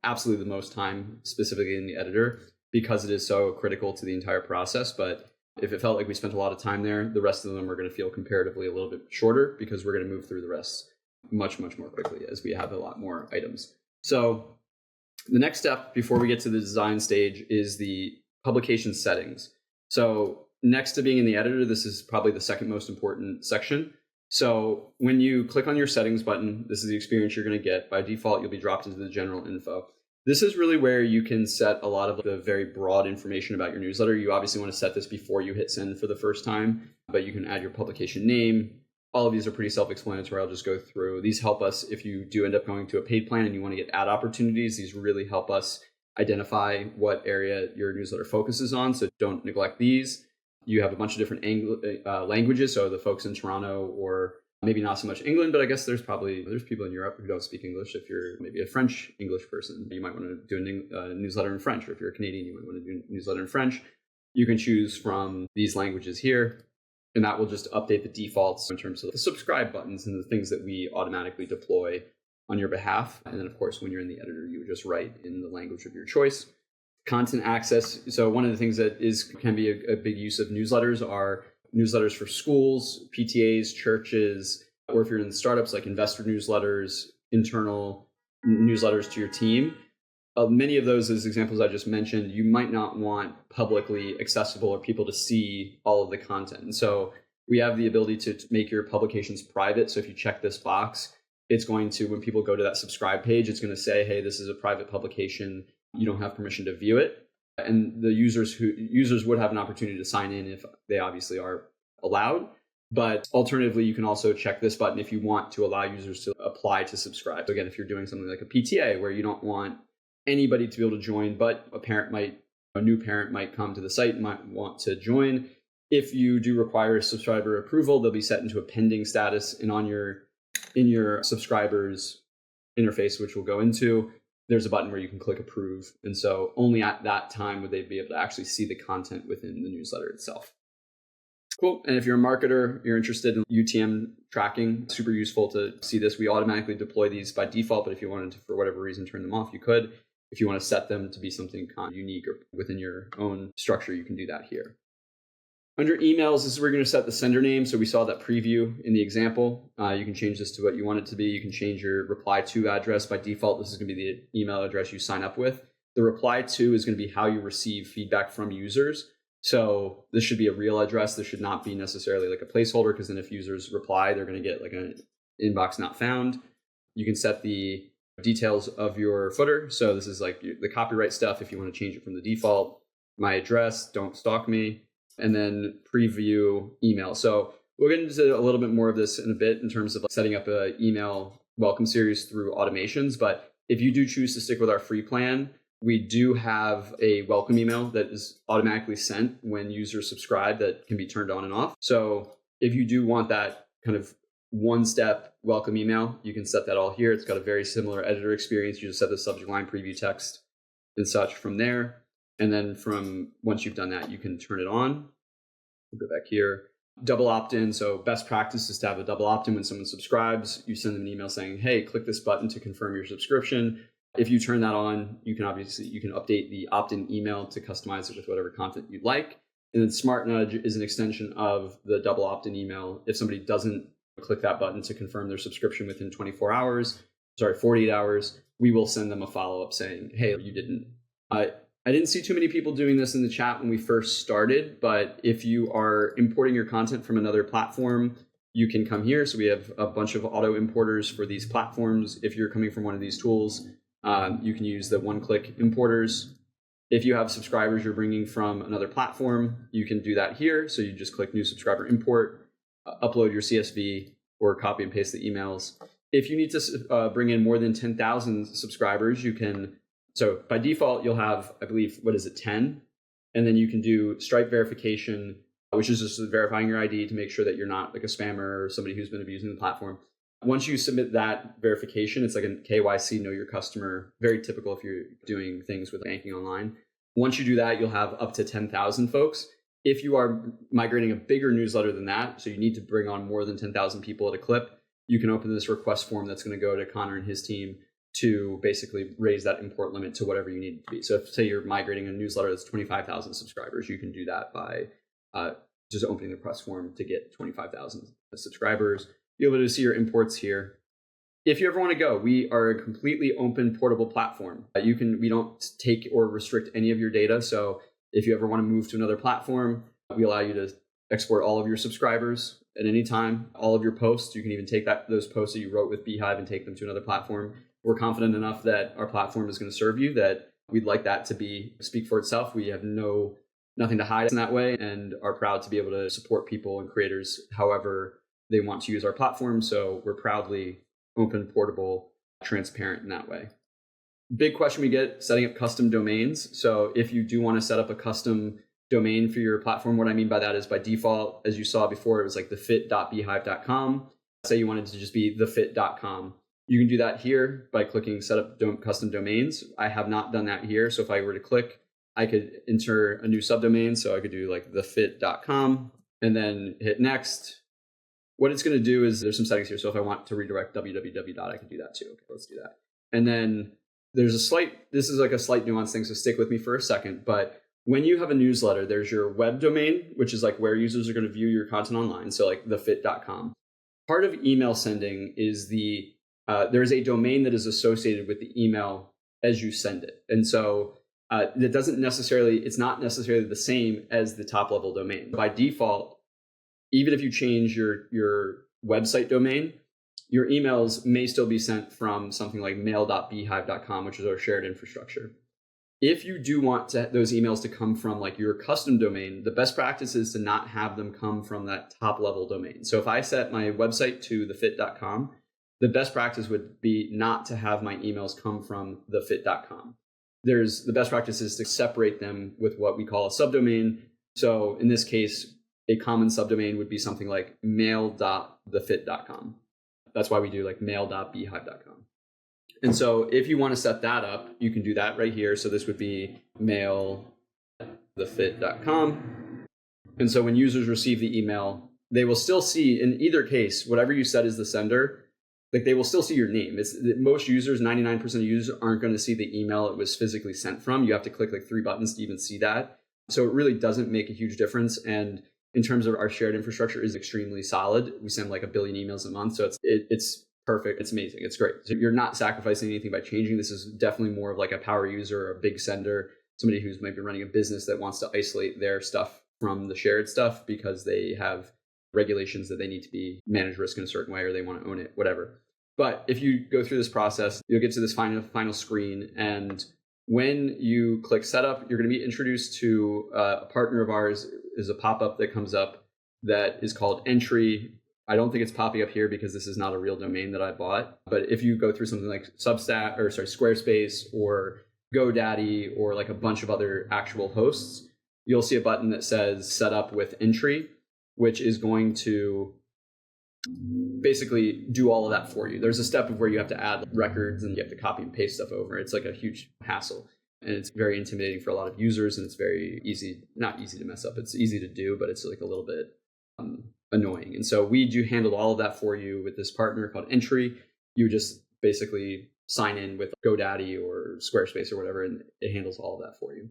absolutely the most time specifically in the editor because it is so critical to the entire process. But if it felt like we spent a lot of time there, the rest of them are going to feel comparatively a little bit shorter because we're going to move through the rest much more quickly as we have a lot more items. So the next step before we get to the design stage is the publication settings. So next to being in the editor, this is probably the second most important section. So when you click on your settings button, this is the experience you're going to get. By default, you'll be dropped into the general info. This is really where you can set a lot of the very broad information about your newsletter. You obviously want to set this before you hit send for the first time, but you can add your publication name. All of these are pretty self-explanatory. I'll just go through. These help us if you do end up going to a paid plan and you want to get ad opportunities. These really help us identify what area your newsletter focuses on, so don't neglect these. You have a bunch of different languages, so the folks in Toronto, or maybe not so much England, but I guess there's people in Europe who don't speak English. If you're maybe a French English person, you might want to do a newsletter in French, or if you're a Canadian, you might want to do a newsletter in French. You can choose from these languages here, and that will just update the defaults in terms of the subscribe buttons and the things that we automatically deploy on your behalf. And then, of course, when you're in the editor, you would just write in the language of your choice. Content access. So one of the things that can be a big use of newsletters are newsletters for schools, PTAs, churches, or if you're in startups, like investor newsletters, internal newsletters to your team. Many of those, as examples I just mentioned, you might not want publicly accessible or people to see all of the content. And so we have the ability to make your publications private. So if you check this box, it's going to, when people go to that subscribe page, it's going to say, hey, this is a private publication. You don't have permission to view it. And the users would have an opportunity to sign in if they obviously are allowed. But alternatively, you can also check this button if you want to allow users to apply to subscribe. So again, if you're doing something like a PTA where you don't want anybody to be able to join, but a new parent might come to the site and might want to join. If you do require subscriber approval, they'll be set into a pending status, and in your subscribers interface, which we'll go into, there's a button where you can click approve. And so only at that time would they be able to actually see the content within the newsletter itself. Cool. And if you're a marketer, you're interested in UTM tracking, super useful to see this. We automatically deploy these by default, but if you wanted to, for whatever reason, turn them off, you could. If you want to set them to be something kind of unique or within your own structure, you can do that here. Under emails, this is where you're going to set the sender name. So we saw that preview in the example. You can change this to what you want it to be. You can change your reply to address. By default, this is going to be the email address you sign up with. The reply to is going to be how you receive feedback from users. So this should be a real address. This should not be necessarily like a placeholder, because then if users reply, they're going to get like an inbox not found. You can set the details of your footer. So this is like the copyright stuff. If you want to change it from the default, my address, don't stalk me, and then preview email. So we'll get into a little bit more of this in a bit in terms of setting up an email welcome series through automations. But if you do choose to stick with our free plan, we do have a welcome email that is automatically sent when users subscribe that can be turned on and off. So if you do want that kind of one-step welcome email, you can set that all here. It's got a very similar editor experience. You just set the subject line, preview text, and such from there. And then from once you've done that, you can turn it on. We'll go back here. Double opt-in. So best practice is to have a double opt-in. When someone subscribes, you send them an email saying, hey, click this button to confirm your subscription. If you turn that on, you can update the opt-in email to customize it with whatever content you'd like. And then Smart Nudge is an extension of the double opt-in email. If somebody doesn't click that button to confirm their subscription within 48 hours, we will send them a follow-up saying, hey, you didn't. I didn't see too many people doing this in the chat when we first started, but if you are importing your content from another platform, you can come here. So we have a bunch of auto importers for these platforms. If you're coming from one of these tools, you can use the one-click importers. If you have subscribers you're bringing from another platform, you can do that here. So you just click new subscriber import, upload your CSV, or copy and paste the emails. If you need to bring in more than 10,000 subscribers, you can. So by default, you'll have, I believe, 10? And then you can do Stripe verification, which is just verifying your ID to make sure that you're not like a spammer or somebody who's been abusing the platform. Once you submit that verification, it's like a KYC, know your customer, very typical if you're doing things with banking online. Once you do that, you'll have up to 10,000 folks. If you are migrating a bigger newsletter than that, so you need to bring on more than 10,000 people at a clip, you can open this request form that's going to go to Conor and his team to basically raise that import limit to whatever you need it to be. So if, say, you're migrating a newsletter that's 25,000 subscribers, you can do that by just opening the request form to get 25,000 subscribers. You'll be able to see your imports here. If you ever want to go, we are a completely open, portable platform. We don't take or restrict any of your data. So if you ever want to move to another platform, we allow you to export all of your subscribers at any time, all of your posts. You can even take those posts that you wrote with beehiiv and take them to another platform. We're confident enough that our platform is going to serve you that we'd like that to speak for itself. We have nothing to hide in that way and are proud to be able to support people and creators however they want to use our platform. So we're proudly open, portable, transparent in that way. Big question we get, setting up custom domains. So if you do want to set up a custom domain for your platform, what I mean by that is by default, as you saw before, it was like thefit.beehiiv.com. Say you wanted to just be thefit.com. You can do that here by clicking set up custom domains. I have not done that here. So if I were to click, I could enter a new subdomain. So I could do like thefit.com and then hit next. What it's going to do is there's some settings here. So if I want to redirect www. I can do that too. Okay, let's do that. And then this is like a slight nuance thing. So stick with me for a second. But when you have a newsletter, there's your web domain, which is like where users are going to view your content online. So like thefit.com. Part of email sending is there's a domain that is associated with the email as you send it. And so it's not necessarily the same as the top level domain. By default, even if you change your website domain, your emails may still be sent from something like mail.beehiiv.com, which is our shared infrastructure. If you do want those emails to come from like your custom domain, the best practice is to not have them come from that top level domain. So if I set my website to thefit.com, the best practice would be not to have my emails come from thefit.com. The best practice is to separate them with what we call a subdomain. So in this case, a common subdomain would be something like mail.thefit.com. That's why we do like mail.beehiiv.com. And so if you want to set that up, you can do that right here. So this would be mail.thefit.com. And so when users receive the email, they will still see, in either case, whatever you set as the sender, like they will still see your name. Most users, 99% of users aren't going to see the email it was physically sent from. You have to click like 3 buttons to even see that. So it really doesn't make a huge difference. And in terms of our shared infrastructure is extremely solid. We send like 1 billion emails a month. So it's perfect. It's amazing. It's great. So you're not sacrificing anything by changing. This is definitely more of like a power user, a big sender, somebody who's maybe running a business that wants to isolate their stuff from the shared stuff because they have regulations that they need to be manage risk in a certain way or they want to own it, whatever. But if you go through this process, you'll get to this final screen. And when you click setup, you're going to be introduced to a partner of ours. Is a pop-up that comes up that is called Entry. I don't think it's popping up here because this is not a real domain that I bought. But if you go through something like Squarespace or GoDaddy or like a bunch of other actual hosts, you'll see a button that says set up with Entry, which is going to basically do all of that for you. There's a step of where you have to add records and you have to copy and paste stuff over. It's like a huge hassle. And it's very intimidating for a lot of users, and it's very easy, not easy to mess up. It's easy to do, but it's like a little bit annoying. And so we do handle all of that for you with this partner called Entry. You just basically sign in with GoDaddy or Squarespace or whatever, and it handles all of that for you.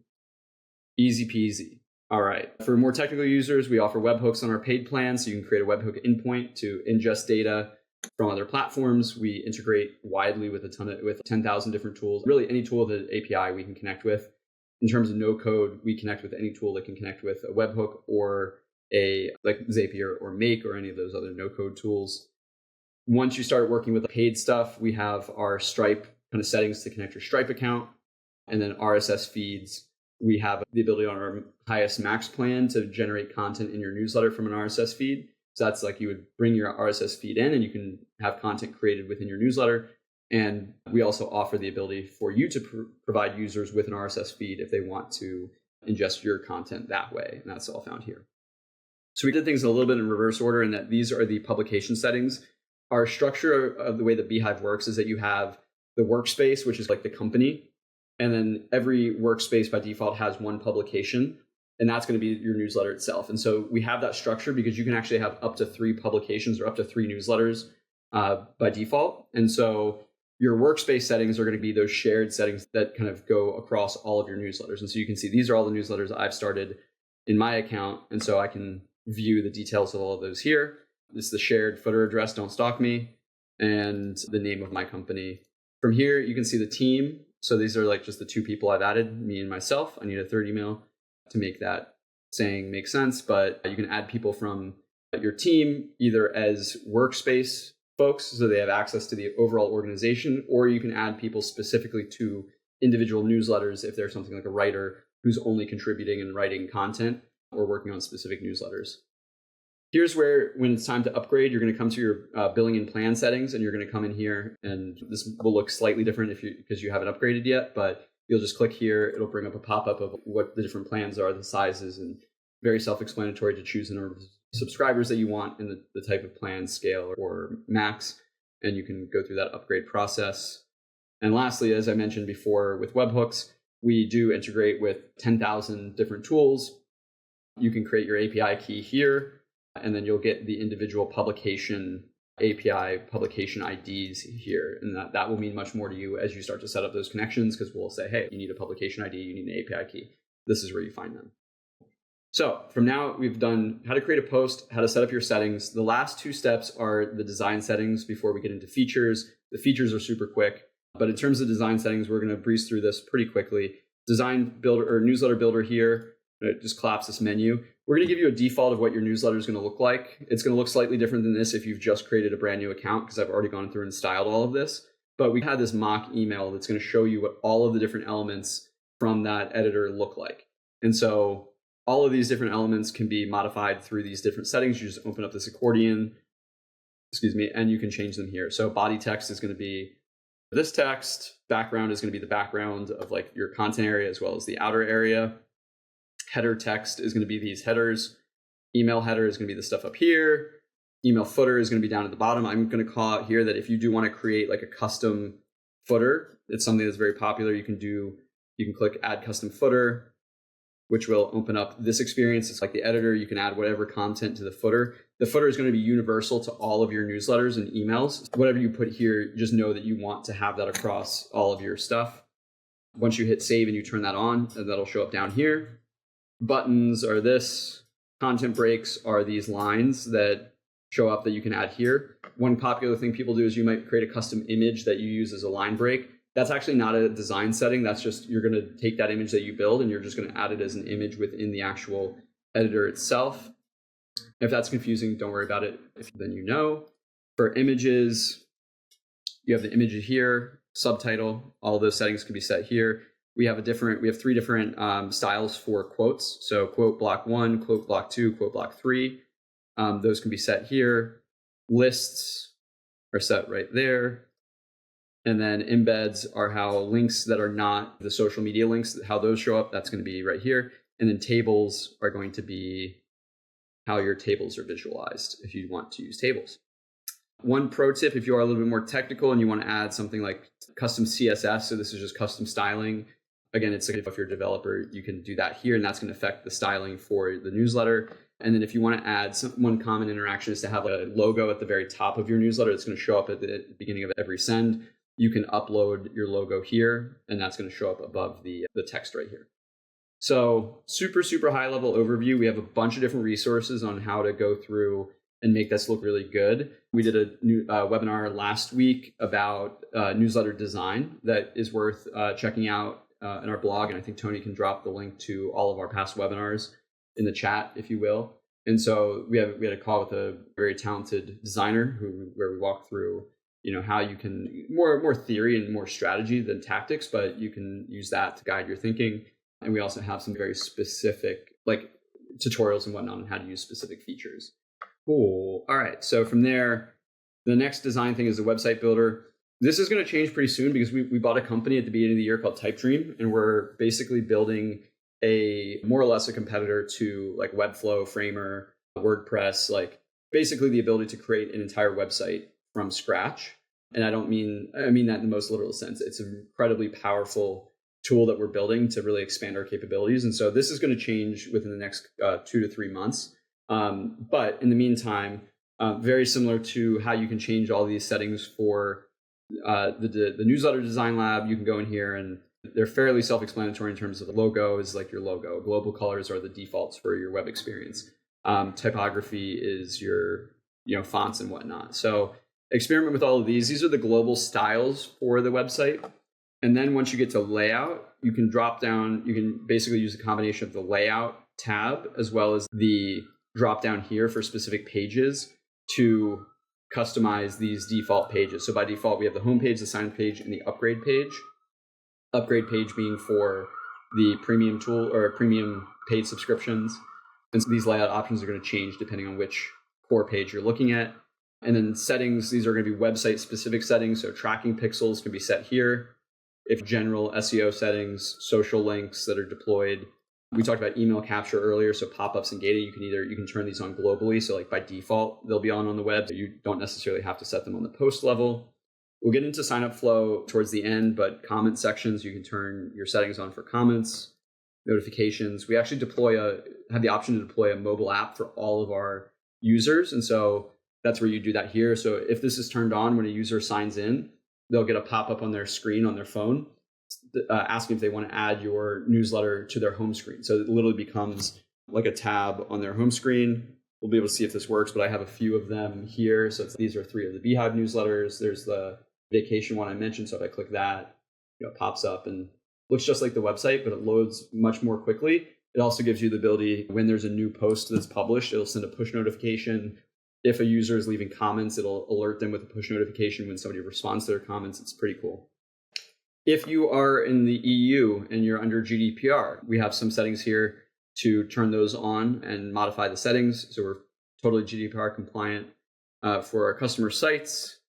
Easy peasy. All right. For more technical users, we offer webhooks on our paid plan, so you can create a webhook endpoint to ingest data from other platforms. We integrate widely with 10,000 different tools. Really, any tool with an API we can connect with. In terms of no code, we connect with any tool that can connect with a webhook or like Zapier or Make or any of those other no code tools. Once you start working with the paid stuff, we have our Stripe kind of settings to connect your Stripe account, and then RSS feeds. We have the ability on our highest max plan to generate content in your newsletter from an RSS feed. So that's like you would bring your RSS feed in and you can have content created within your newsletter. And we also offer the ability for you to provide users with an RSS feed if they want to ingest your content that way. And that's all found here. So we did things a little bit in reverse order in that these are the publication settings. Our structure of the way that beehiiv works is that you have the workspace, which is like the company. And then every workspace by default has one publication, and that's going to be your newsletter itself. And so we have that structure because you can actually have up to 3 publications or up to 3 newsletters by default. And so your workspace settings are going to be those shared settings that kind of go across all of your newsletters. And so you can see these are all the newsletters I've started in my account. And so I can view the details of all of those here. This is the shared footer address, don't stalk me, and the name of my company. From here, you can see the team. So these are like just the 2 people I've added, me and myself. I need a third email to make that saying make sense, but you can add people from your team either as workspace folks, so they have access to the overall organization, or you can add people specifically to individual newsletters if there's something like a writer who's only contributing and writing content or working on specific newsletters. Here's where, when it's time to upgrade, you're going to come to your billing and plan settings, and you're going to come in here, and this will look slightly different because you haven't upgraded yet, but you'll just click here. It'll bring up a pop-up of what the different plans are, the sizes, and very self-explanatory to choose the number of subscribers that you want and the type of plan, scale, or max, and you can go through that upgrade process. And lastly, as I mentioned before, with webhooks, we do integrate with 10,000 different tools. You can create your API key here, and then you'll get the individual publication API publication IDs here. And that will mean much more to you as you start to set up those connections, because we'll say, hey, you need a publication ID, you need an API key. This is where you find them. So from now, we've done how to create a post, how to set up your settings. The last 2 steps are the design settings before we get into features. The features are super quick, but in terms of design settings, we're going to breeze through this pretty quickly. Design builder or newsletter builder here. It just collapse this menu. We're going to give you a default of what your newsletter is going to look like. It's going to look slightly different than this if you've just created a brand new account, because I've already gone through and styled all of this. But we had this mock email that's going to show you what all of the different elements from that editor look like. And so all of these different elements can be modified through these different settings. You just open up this accordion, and you can change them here. So body text is going to be this text. Background is going to be the background of like your content area as well as the outer area. Header text is going to be these headers. Email header is going to be the stuff up here. Email footer is going to be down at the bottom. I'm going to call out here that if you do want to create like a custom footer, it's something that's very popular. You can click add custom footer, which will open up this experience. It's like the editor. You can add whatever content to the footer. The footer is going to be universal to all of your newsletters and emails. Whatever you put here, just know that you want to have that across all of your stuff. Once you hit save and you turn that on, that'll show up down here. Buttons are this. Content breaks are these lines that show up that you can add here. One popular thing people do is you might create a custom image that you use as a line break. That's actually not a design setting. That's just, you're going to take that image that you build and you're just going to add it as an image within the actual editor itself. If that's confusing, don't worry about it. Then you know. For images, You have the image here, subtitle, all those settings can be set here. We have 3 different styles for quotes. So quote block 1, quote block 2, quote block 3. Those can be set here. Lists are set right there. And then embeds are how links that are not the social media links, how those show up, that's going to be right here. And then tables are going to be how your tables are visualized if you want to use tables. One pro tip, if you are a little bit more technical and you want to add something like custom CSS, so this is just custom styling. Again, it's like if you're a developer, you can do that here, and that's going to affect the styling for the newsletter. And then if you want to add one common interaction is to have a logo at the very top of your newsletter. It's going to show up at the beginning of every send. You can upload your logo here, and that's going to show up above the text right here. So super, super high level overview. We have a bunch of different resources on how to go through and make this look really good. We did a new webinar last week about newsletter design that is worth checking out in our blog. And I think Tony can drop the link to all of our past webinars in the chat, if you will. And so we had a call with a very talented designer where we walked through how you can more theory and more strategy than tactics, but you can use that to guide your thinking. And we also have some very specific like tutorials and whatnot on how to use specific features. Cool. All right. So from there, the next design thing is the website builder. This is going to change pretty soon because we bought a company at the beginning of the year called TypeDream, and we're basically building a more or less a competitor to like Webflow, Framer, WordPress, like basically the ability to create an entire website from scratch. And I mean that in the most literal sense. It's an incredibly powerful tool that we're building to really expand our capabilities. And so this is going to change within the next 2 to 3 months. But in the meantime, very similar to how you can change all these settings for the newsletter design lab, you can go in here and they're fairly self-explanatory in terms of the logo is like your logo. Global colors are the defaults for your web experience. Typography is your fonts and whatnot. So experiment with all of these. These are the global styles for the website. And then once you get to layout, you can drop down, you can basically use a combination of the layout tab as well as the drop down here for specific pages to customize these default pages. So by default, we have the home page, the sign page, and the upgrade page. Upgrade page being for the premium tool or premium paid subscriptions. And so these layout options are going to change depending on which core page you're looking at. And then settings, these are going to be website specific settings. So tracking pixels can be set here. If general SEO settings, social links that are deployed. We talked about email capture earlier. So pop-ups and gated, you can turn these on globally. So like by default, they'll be on the web. So you don't necessarily have to set them on the post level. We'll get into sign up flow towards the end, but comment sections, you can turn your settings on for comments, notifications. We actually have the option to deploy a mobile app for all of our users. And so that's where you do that here. So if this is turned on when a user signs in, they'll get a pop-up on their screen on their phone asking if they want to add your newsletter to their home screen. So it literally becomes like a tab on their home screen. We'll be able to see if this works, but I have a few of them here. So these are 3 of the beehiiv newsletters. There's the vacation one I mentioned. So if I click that, it pops up and looks just like the website, but it loads much more quickly. It also gives you the ability when there's a new post that's published, it'll send a push notification. If a user is leaving comments, it'll alert them with a push notification when somebody responds to their comments. It's pretty cool. If you are in the EU and you're under GDPR, we have some settings here to turn those on and modify the settings. So we're totally GDPR compliant for our customer sites.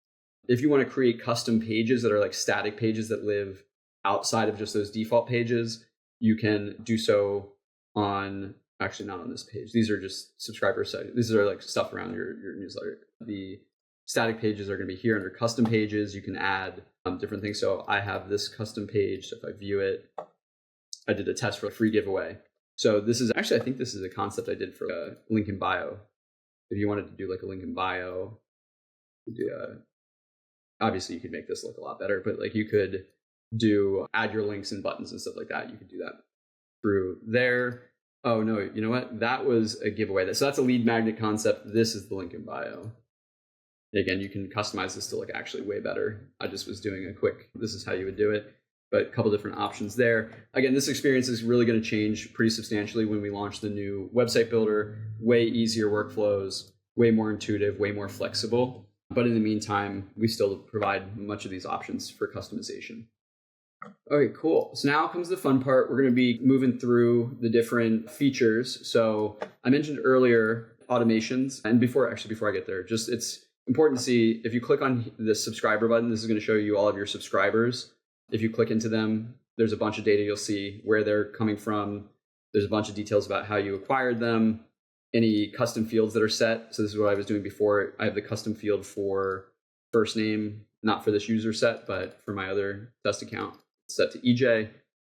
If you want to create custom pages that are like static pages that live outside of just those default pages, you can do so on, actually not on this page. These are just subscriber sites. These are like stuff around your newsletter. The static pages are going to be here under custom pages. You can add different things. So I have this custom page. So if I view it, I did a test for a free giveaway. So this is actually, I think this is a concept I did for a link in bio. If you wanted to do like a link in bio, obviously you could make this look a lot better, but like you could add your links and buttons and stuff like that. You could do that through there. Oh no, you know what? That was a giveaway. So that's a lead magnet concept. This is the link in bio. Again, you can customize this to look actually way better. I just was doing this is how you would do it, but a couple different options there. Again, this experience is really going to change pretty substantially when we launch the new website builder. Way easier workflows, way more intuitive, way more flexible. But in the meantime, we still provide much of these options for customization. Okay, cool. So now comes the fun part. We're going to be moving through the different features. So I mentioned earlier automations. And before I get there, just it's important to see if you click on the subscriber button, this is going to show you all of your subscribers. If you click into them, there's a bunch of data you'll see where they're coming from. There's a bunch of details about how you acquired them, any custom fields that are set. So this is what I was doing before. I have the custom field for first name, not for this user set, but for my other test account set to EJ.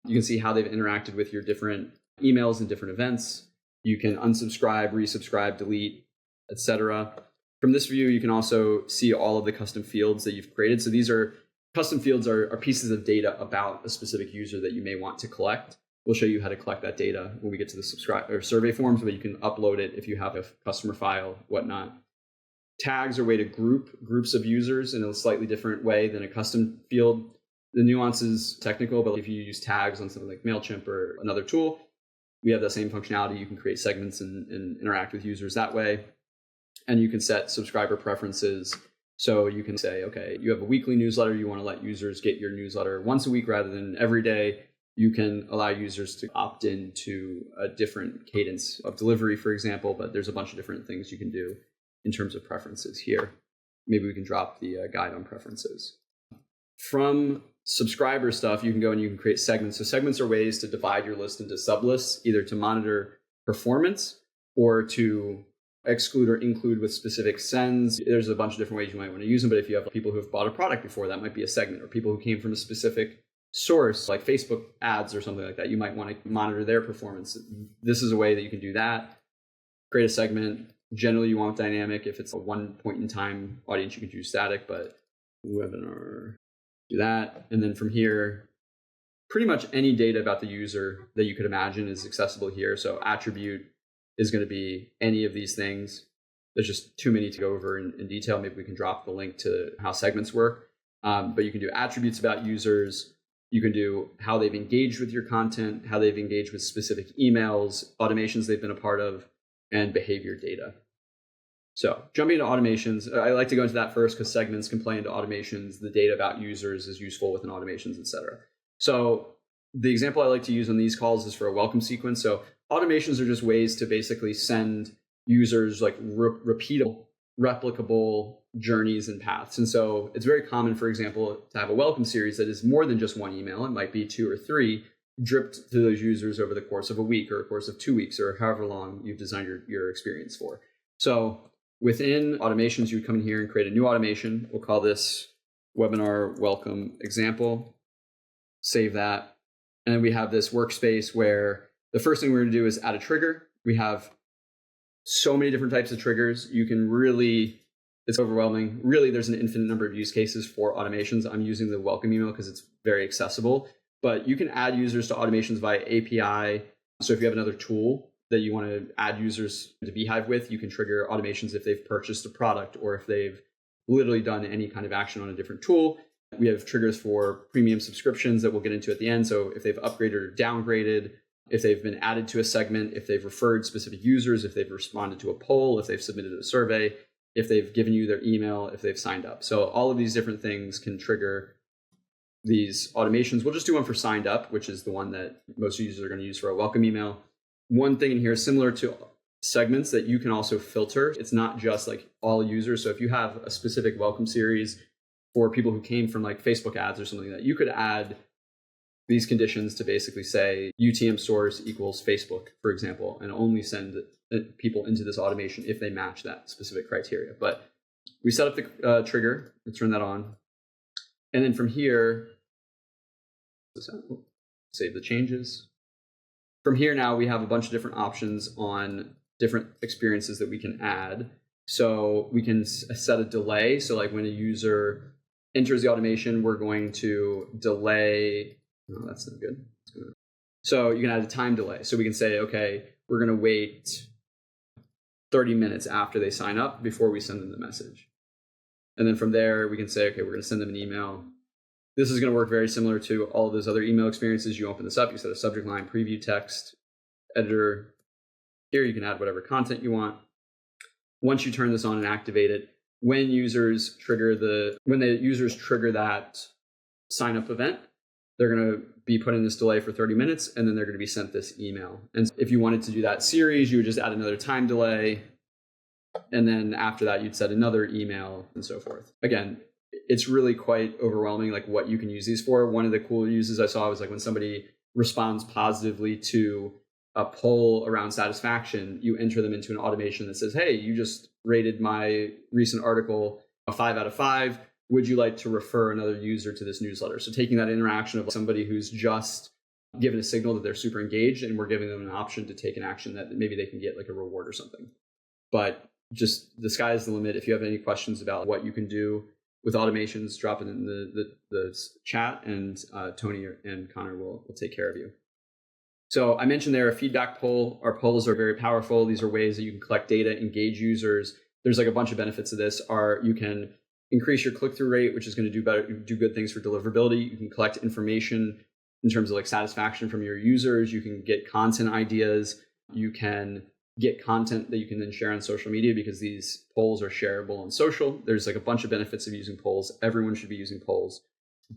You can see how they've interacted with your different emails and different events. You can unsubscribe, resubscribe, delete, etc. From this view, you can also see all of the custom fields that you've created. So these are custom fields are pieces of data about a specific user that you may want to collect. We'll show you how to collect that data when we get to the subscribe or survey forms, but you can upload it if you have a customer file, whatnot. Tags are a way to group groups of users in a slightly different way than a custom field. The nuance is technical, but if you use tags on something like MailChimp or another tool, we have that same functionality. You can create segments and interact with users that way. And you can set subscriber preferences. So you can say, okay, you have a weekly newsletter. You want to let users get your newsletter once a week rather than every day. You can allow users to opt into a different cadence of delivery, for example, but there's a bunch of different things you can do in terms of preferences here. Maybe we can drop the guide on preferences. From subscriber stuff, you can go and you can create segments. So segments are ways to divide your list into sublists, either to monitor performance or to exclude or include with specific sends. There's a bunch of different ways you might want to use them, but if you have people who have bought a product before, that might be a segment, or people who came from a specific source like Facebook ads or something like that, you might want to monitor their performance. This is a way that you can do that. Create a segment. Generally, you want dynamic. If it's a one point in time audience, you can do static, but webinar, do that. And then from here, pretty much any data about the user that you could imagine is accessible here. So attribute is going to be any of these things. There's just too many to go over in detail. Maybe we can drop the link to how segments work. But you can do attributes about users. You can do how they've engaged with your content, how they've engaged with specific emails, automations they've been a part of, and behavior data. So jumping into automations, I like to go into that first because segments can play into automations. The data about users is useful within automations, etc. So the example I like to use on these calls is for a welcome sequence. So automations are just ways to basically send users like repeatable, replicable journeys and paths. And so it's very common, for example, to have a welcome series that is more than just one email. It might be 2 or 3 dripped to those users over the course of a week or a course of 2 weeks or however long you've designed your experience for. So within automations, you would come in here and create a new automation. We'll call this webinar welcome example. Save that. And then we have this workspace where the first thing we're going to do is add a trigger. We have so many different types of triggers. You can really, it's overwhelming. Really, there's an infinite number of use cases for automations. I'm using the welcome email because it's very accessible, but you can add users to automations via API. So if you have another tool that you want to add users to beehiiv with, you can trigger automations if they've purchased a product or if they've literally done any kind of action on a different tool. We have triggers for premium subscriptions that we'll get into at the end. So if they've upgraded or downgraded, if they've been added to a segment, if they've referred specific users, if they've responded to a poll, if they've submitted a survey, if they've given you their email, if they've signed up. So all of these different things can trigger these automations. We'll just do one for signed up, which is the one that most users are going to use for a welcome email. One thing in here is similar to segments that you can also filter. It's not just like all users. So if you have a specific welcome series for people who came from like Facebook ads or something like that, you could add these conditions to basically say UTM source equals Facebook, for example, and only send people into this automation if they match that specific criteria. But we set up the trigger, let's turn that on. And then from here, save the changes. From here now, we have a bunch of different options on different experiences that we can add. So we can set a delay. So like when a user enters the automation, we're going to delay. No, that's not good. So you can add a time delay. So we can say, okay, we're going to wait 30 minutes after they sign up before we send them the message. And then from there, we can say, okay, we're going to send them an email. This is going to work very similar to all of those other email experiences. You open this up, you set a subject line, preview text, editor. Here you can add whatever content you want. Once you turn this on and activate it, when the users trigger that sign up event, they're going to be put in this delay for 30 minutes, and then they're going to be sent this email. And if you wanted to do that series, you would just add another time delay. And then after that, you'd set another email and so forth. Again, it's really quite overwhelming, like what you can use these for. One of the cool uses I saw was like when somebody responds positively to a poll around satisfaction, you enter them into an automation that says, hey, you just rated my recent article a 5 out of 5. Would you like to refer another user to this newsletter? So taking that interaction of somebody who's just given a signal that they're super engaged, and we're giving them an option to take an action that maybe they can get like a reward or something. But just the sky is the limit. If you have any questions about what you can do with automations, drop it in the chat, and Tony and Connor will take care of you. So I mentioned there a feedback poll. Our polls are very powerful. These are ways that you can collect data, engage users. There's like a bunch of benefits of this. You can increase your click-through rate, which is going to do good things for deliverability. You can collect information in terms of like satisfaction from your users. You can get content ideas. You can get content that you can then share on social media because these polls are shareable on social. There's like a bunch of benefits of using polls. Everyone should be using polls.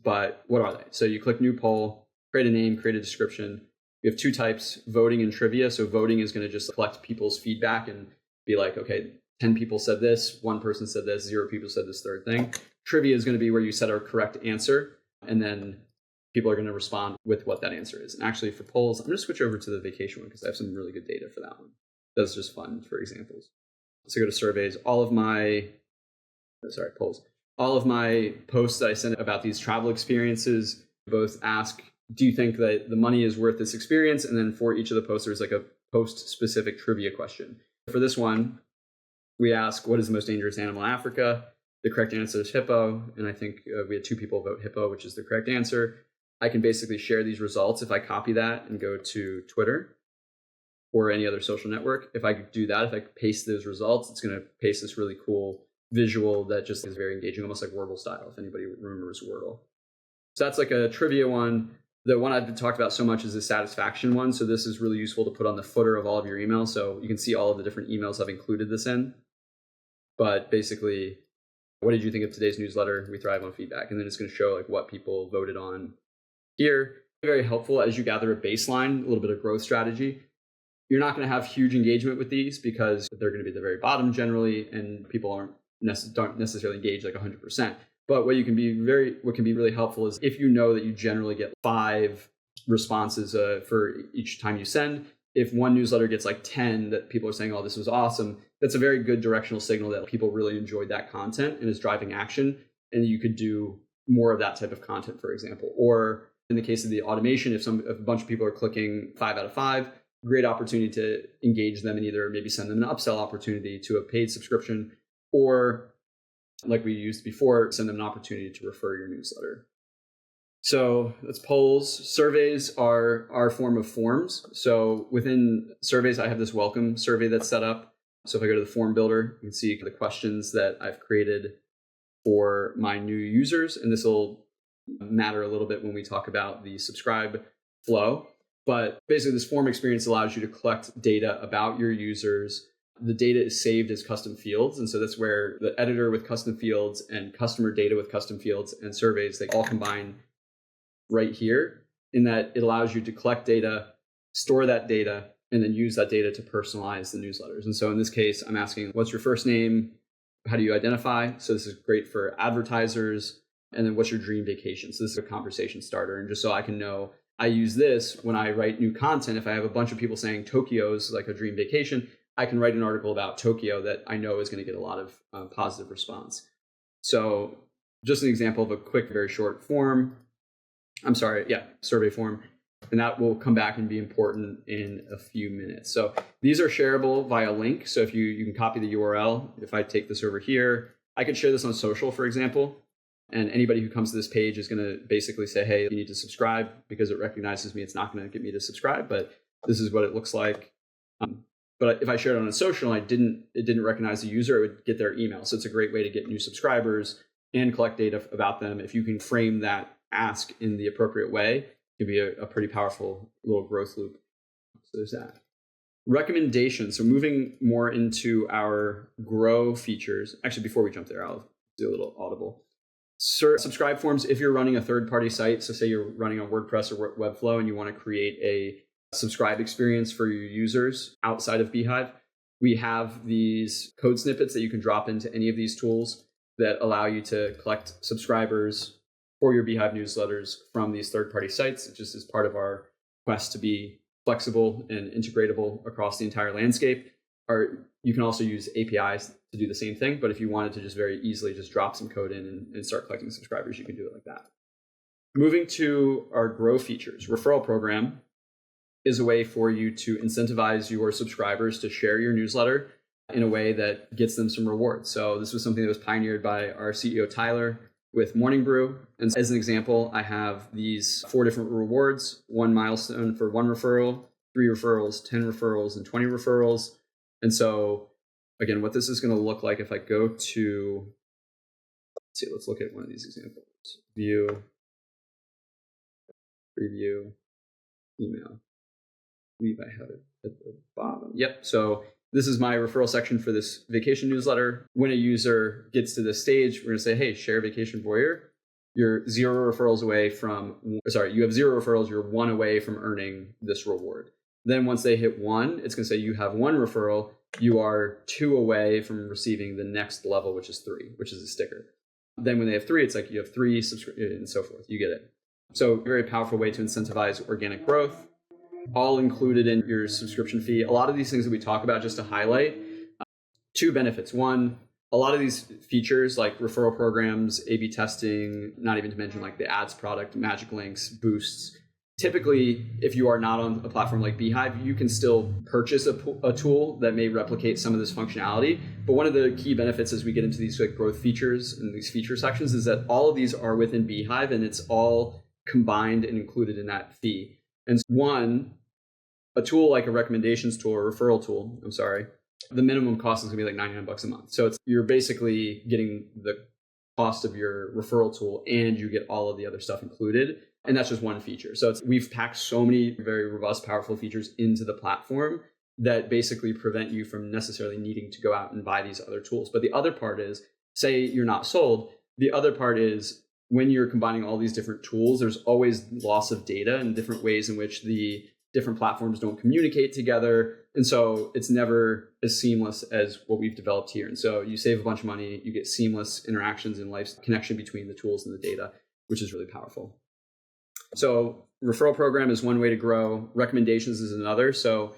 But what are they? So you click new poll, create a name, create a description. You have two types, voting and trivia. So voting is going to just collect people's feedback and be like, okay, 10 people said this, 1 person said this, 0 people said this third thing. Trivia is going to be where you set a correct answer, and then people are going to respond with what that answer is. And actually for polls, I'm going to switch over to the vacation one because I have some really good data for that one. That's just fun for examples. So go to surveys. All of my posts that I send about these travel experiences both ask, do you think that the money is worth this experience? And then for each of the posts, there's like a post-specific trivia question. For this one, we ask, what is the most dangerous animal in Africa? The correct answer is hippo. And I think we had 2 people vote hippo, which is the correct answer. I can basically share these results if I copy that and go to Twitter or any other social network. If I do that, if I paste those results, it's going to paste this really cool visual that just is very engaging, almost like Wordle style, if anybody remembers Wordle. So that's like a trivia one. The one I've talked about so much is the satisfaction one. So this is really useful to put on the footer of all of your emails. So you can see all of the different emails I've included this in. But basically, what did you think of today's newsletter? We thrive on feedback. And then it's going to show like what people voted on here. Very helpful as you gather a baseline, a little bit of growth strategy. You're not going to have huge engagement with these because they're going to be at the very bottom generally, and people don't necessarily engage like 100%. But what can be really helpful is if you know that you generally get 5 responses for each time you send. If one newsletter gets like 10 that people are saying, oh, this was awesome, that's a very good directional signal that people really enjoyed that content and is driving action. And you could do more of that type of content, for example. Or in the case of the automation, if a bunch of people are clicking 5 out of 5, great opportunity to engage them and either maybe send them an upsell opportunity to a paid subscription, or like we used before, send them an opportunity to refer your newsletter. So that's polls. Surveys are our form of forms. So within surveys, I have this welcome survey that's set up. So if I go to the form builder, you can see the questions that I've created for my new users. And this will matter a little bit when we talk about the subscribe flow. But basically, this form experience allows you to collect data about your users. The data is saved as custom fields. And so that's where the editor with custom fields and customer data with custom fields and surveys, they all combine right here, in that it allows you to collect data, store that data, and then use that data to personalize the newsletters. And so in this case, I'm asking, what's your first name? How do you identify? So this is great for advertisers. And then what's your dream vacation? So this is a conversation starter. And just so I can know, I use this when I write new content. If I have a bunch of people saying Tokyo is like a dream vacation, I can write an article about Tokyo that I know is going to get a lot of positive response. So just an example of a quick, very short survey form. And that will come back and be important in a few minutes. So these are shareable via link. So if you can copy the URL, if I take this over here, I could share this on social, for example. And anybody who comes to this page is going to basically say, hey, you need to subscribe, because it recognizes me. It's not going to get me to subscribe, but this is what it looks like. But if I shared it on a social and it didn't recognize the user, it would get their email. So it's a great way to get new subscribers and collect data about them. If you can frame that ask in the appropriate way, it can be a pretty powerful little growth loop. So there's that. Recommendations. So moving more into our grow features. Actually, before we jump there, I'll do a little audible. Subscribe forms, if you're running a third-party site, so say you're running on WordPress or Webflow and you want to create a subscribe experience for your users outside of beehiiv, we have these code snippets that you can drop into any of these tools that allow you to collect subscribers for your beehiiv newsletters from these third-party sites. It just is part of our quest to be flexible and integratable across the entire landscape. Or you can also use APIs to do the same thing, but if you wanted to just very easily just drop some code in and start collecting subscribers, you can do it like that. Moving to our grow features, referral program is a way for you to incentivize your subscribers to share your newsletter in a way that gets them some rewards. So this was something that was pioneered by our CEO, Tyler, with Morning Brew. And as an example, I have these 4 different rewards, 1 milestone for 1 referral, 3 referrals, 10 referrals, and 20 referrals. And so again, what this is going to look like if I go to, let's look at one of these examples. View, preview, email. I believe I have it at the bottom. Yep. So this is my referral section for this vacation newsletter. When a user gets to this stage, we're going to say, hey, share Vacation Voyeur. You're 0 referrals away from, you have 0 referrals. You're 1 away from earning this reward. Then once they hit 1, it's going to say you have 1 referral. You are 2 away from receiving the next level, which is 3, which is a sticker. Then when they have 3, it's like you have 3 and so forth. You get it. So very powerful way to incentivize organic growth, all included in your subscription fee. A lot of these things that we talk about, just to highlight, 2 benefits. 1, a lot of these features like referral programs, A/B testing, not even to mention like the ads product, magic links, boosts. Typically, if you are not on a platform like beehiiv, you can still purchase a tool that may replicate some of this functionality. But one of the key benefits as we get into these like growth features and these feature sections is that all of these are within beehiiv and it's all combined and included in that fee. And a tool like a recommendations tool or referral tool, the minimum cost is gonna be like $99 a month. So you're basically getting the cost of your referral tool and you get all of the other stuff included. And that's just one feature. So we've packed so many very robust, powerful features into the platform that basically prevent you from necessarily needing to go out and buy these other tools. But the other part is, say you're not sold, the other part is when you're combining all these different tools, there's always loss of data and different ways in which the different platforms don't communicate together. And so it's never as seamless as what we've developed here. And so you save a bunch of money, you get seamless interactions and life connection between the tools and the data, which is really powerful. So referral program is one way to grow. Recommendations is another. So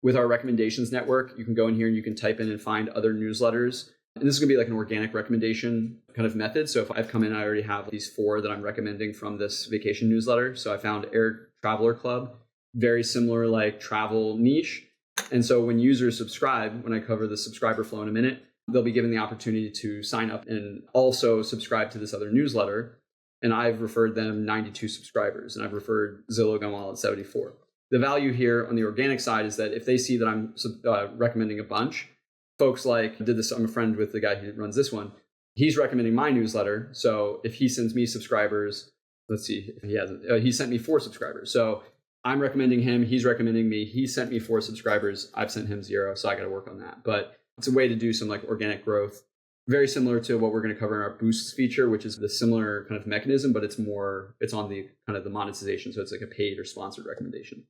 with our recommendations network, you can go in here and you can type in and find other newsletters. And this is going to be like an organic recommendation kind of method. So if I've come in, I already have these 4 that I'm recommending from this vacation newsletter. So I found Air Traveler Club, very similar like travel niche. And so when users subscribe, when I cover the subscriber flow in a minute, they'll be given the opportunity to sign up and also subscribe to this other newsletter. And I've referred them 92 subscribers, and I've referred Zillow Gun Wallet 74. The value here on the organic side is that if they see that I'm recommending a bunch, folks like, I'm a friend with the guy who runs this one, he's recommending my newsletter. So if he sends me subscribers, let's see if he hasn't, he sent me 4 subscribers. So I'm recommending him, he's recommending me, he sent me 4 subscribers, I've sent him 0, so I got to work on that. But it's a way to do some like organic growth. Very similar to what we're going to cover in our boosts feature, which is the similar kind of mechanism, but it's on the kind of the monetization. So it's like a paid or sponsored recommendation.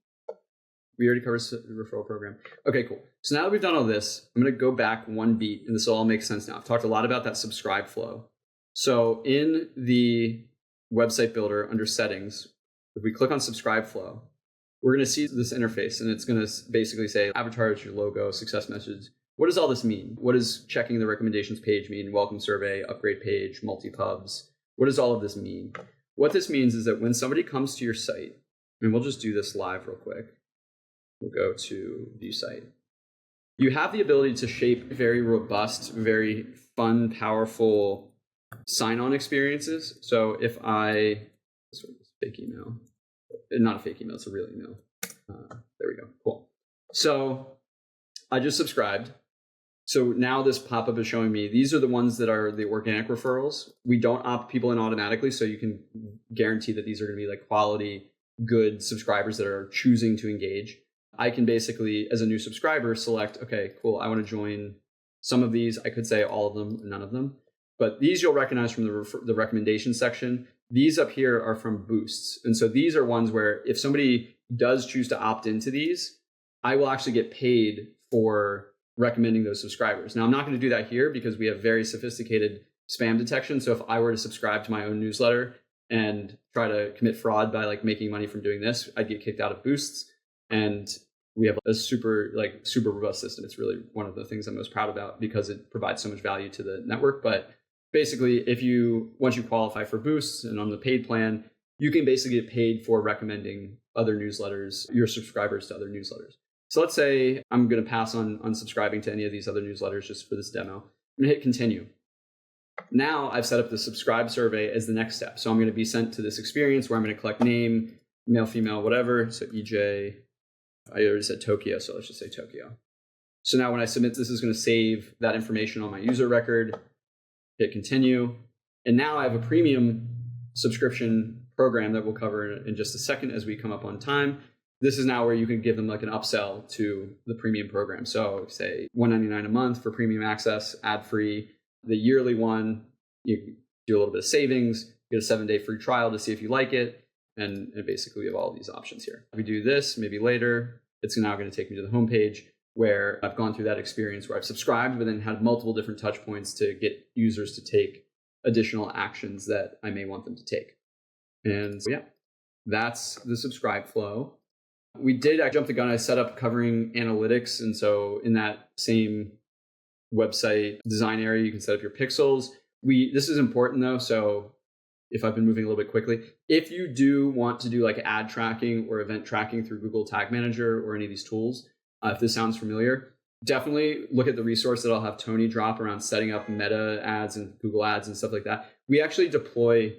We already covered the referral program. Okay, cool. So now that we've done all this, I'm going to go back 1 beat and this will all make sense now. I've talked a lot about that subscribe flow. So in the website builder under settings, if we click on subscribe flow, we're going to see this interface and it's going to basically say avatar is your logo, success message. What does all this mean? What does checking the recommendations page mean? Welcome survey, upgrade page, multi-pubs. What does all of this mean? What this means is that when somebody comes to your site, and we'll just do this live real quick. We'll go to view site. You have the ability to shape very robust, very fun, powerful sign-on experiences. So if fake email, not a fake email, it's a real email. There we go, cool. So I just subscribed. So now this pop-up is showing me, these are the ones that are the organic referrals. We don't opt people in automatically, so you can guarantee that these are going to be like quality, good subscribers that are choosing to engage. I can basically, as a new subscriber, select, okay, cool, I want to join some of these. I could say all of them or none of them. But these you'll recognize from the recommendation section. These up here are from boosts. And so these are ones where if somebody does choose to opt into these, I will actually get paid for recommending those subscribers. Now, I'm not going to do that here because we have very sophisticated spam detection. So if I were to subscribe to my own newsletter and try to commit fraud by like making money from doing this, I'd get kicked out of boosts. And we have a super robust system. It's really one of the things I'm most proud about because it provides so much value to the network. But basically, once you qualify for boosts and on the paid plan, you can basically get paid for recommending other newsletters, your subscribers to other newsletters. So let's say I'm going to pass on subscribing to any of these other newsletters just for this demo. I'm going to hit continue. Now I've set up the subscribe survey as the next step. So I'm going to be sent to this experience where I'm going to collect name, male, female, whatever. So EJ, I already said Tokyo, so let's just say Tokyo. So now when I submit, this is going to save that information on my user record, hit continue. And now I have a premium subscription program that we'll cover in just a second as we come up on time. This is now where you can give them like an upsell to the premium program. So say $199 a month for premium access, ad-free. The yearly one, you do a little bit of savings, get a 7-day free trial to see if you like it. And basically we have all of these options here. If we do this, maybe later, it's now going to take me to the homepage where I've gone through that experience where I've subscribed, but then had multiple different touch points to get users to take additional actions that I may want them to take. And so, yeah, that's the subscribe flow. I jumped the gun. I set up covering analytics. And so in that same website design area, you can set up your pixels. This is important though. So if I've been moving a little bit quickly, if you do want to do like ad tracking or event tracking through Google Tag Manager or any of these tools, if this sounds familiar, definitely look at the resource that I'll have Tony drop around setting up meta ads and Google ads and stuff like that. We actually deploy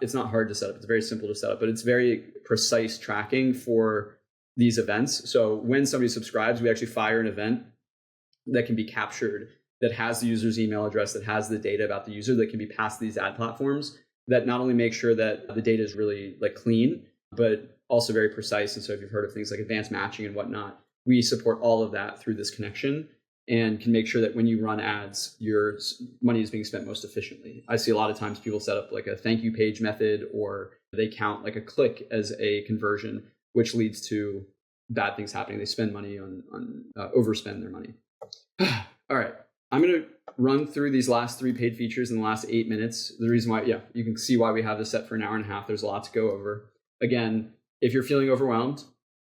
it's not hard to set up. It's very simple to set up, but it's very precise tracking for these events. So when somebody subscribes, we actually fire an event that can be captured, that has the user's email address, that has the data about the user, that can be passed to these ad platforms, that not only make sure that the data is really like clean, but also very precise. And so if you've heard of things like advanced matching and whatnot, we support all of that through this connection and can make sure that when you run ads, your money is being spent most efficiently. I see a lot of times people set up like a thank you page method, or they count like a click as a conversion, which leads to bad things happening. They spend money on overspend their money. All right. I'm going to run through these last 3 paid features in the last 8 minutes. The reason why, you can see why we have this set for an hour and a half. There's a lot to go over. Again, if you're feeling overwhelmed,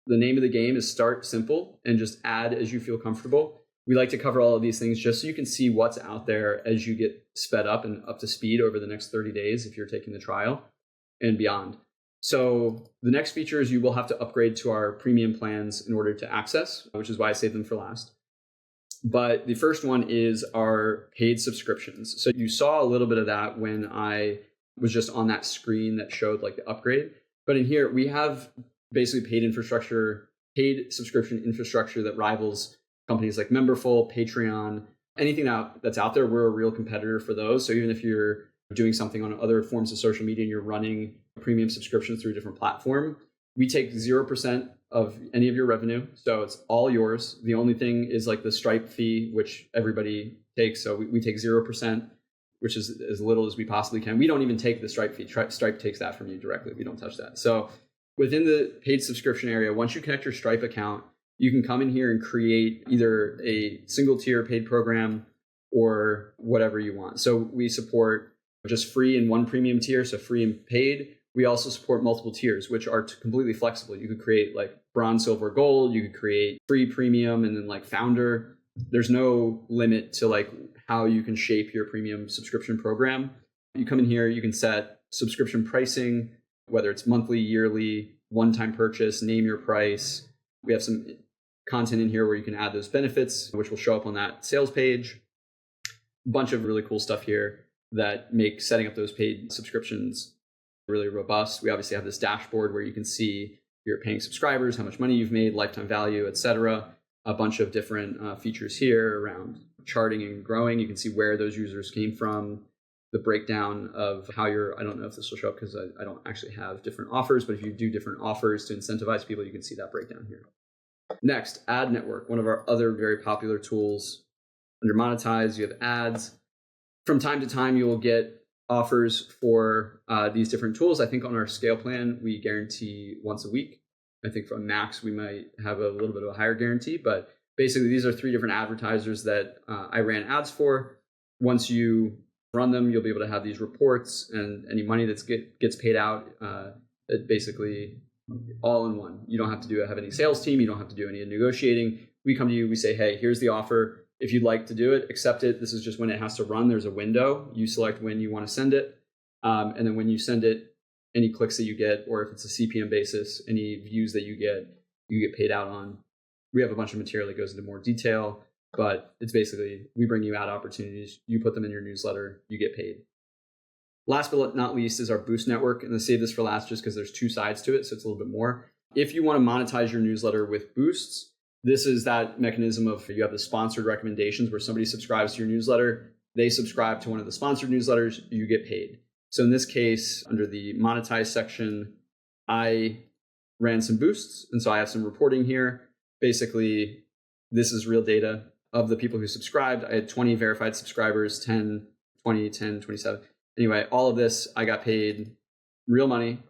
the name of the game is start simple and just add as you feel comfortable. We like to cover all of these things just so you can see what's out there as you get sped up and up to speed over the next 30 days if you're taking the trial and beyond. So the next feature is you will have to upgrade to our premium plans in order to access, which is why I saved them for last. But the first one is our paid subscriptions. So you saw a little bit of that when I was just on that screen that showed like the upgrade. But in here, we have basically paid subscription infrastructure that rivals companies like Memberful, Patreon, anything that's out there. We're a real competitor for those. So even if you're doing something on other forms of social media and you're running a premium subscription through a different platform, we take 0% of any of your revenue. So it's all yours. The only thing is like the Stripe fee, which everybody takes. So we take 0%, which is as little as we possibly can. We don't even take the Stripe fee. Stripe takes that from you directly. We don't touch that. So within the paid subscription area, once you connect your Stripe account, you can come in here and create either a single tier paid program or whatever you want. So we support just free and one premium tier, so free and paid. We also support multiple tiers, which are completely flexible. You could create like bronze, silver, gold. You could create free, premium, and then like founder. There's no limit to like how you can shape your premium subscription program. You come in here, you can set subscription pricing, whether it's monthly, yearly, one-time purchase, name your price. We have some content in here where you can add those benefits, which will show up on that sales page. A bunch of really cool stuff here that make setting up those paid subscriptions really robust. We obviously have this dashboard where you can see your paying subscribers, how much money you've made, lifetime value, etc. A bunch of different features here around charting and growing. You can see where those users came from, the breakdown of how I don't know if this will show up because I don't actually have different offers, but if you do different offers to incentivize people, you can see that breakdown here. Next, Ad Network, one of our other very popular tools. Under Monetize, you have ads. From time to time, you will get offers for these different tools. I think on our scale plan, we guarantee once a week. I think from Max, we might have a little bit of a higher guarantee, but basically these are 3 different advertisers that I ran ads for. Once you run them, you'll be able to have these reports, and any money that gets paid out, basically all in one. You don't have to have any sales team. You don't have to do any negotiating. We come to you, we say, hey, here's the offer. If you'd like to do it, accept it. This is just when it has to run. There's a window. You select when you want to send it. And then when you send it, any clicks that you get, or if it's a CPM basis, any views that you get paid out on. We have a bunch of material that goes into more detail, but it's basically, we bring you ad opportunities. You put them in your newsletter, you get paid. Last but not least is our Boost network. And I save this for last just because there's 2 sides to it. So it's a little bit more. If you want to monetize your newsletter with Boosts, this is that mechanism of you have the sponsored recommendations where somebody subscribes to your newsletter, they subscribe to one of the sponsored newsletters, you get paid. So in this case, under the monetize section, I ran some boosts. And so I have some reporting here. Basically, this is real data of the people who subscribed. I had 20 verified subscribers, 10, 20, 10, 27. Anyway, all of this I got paid real money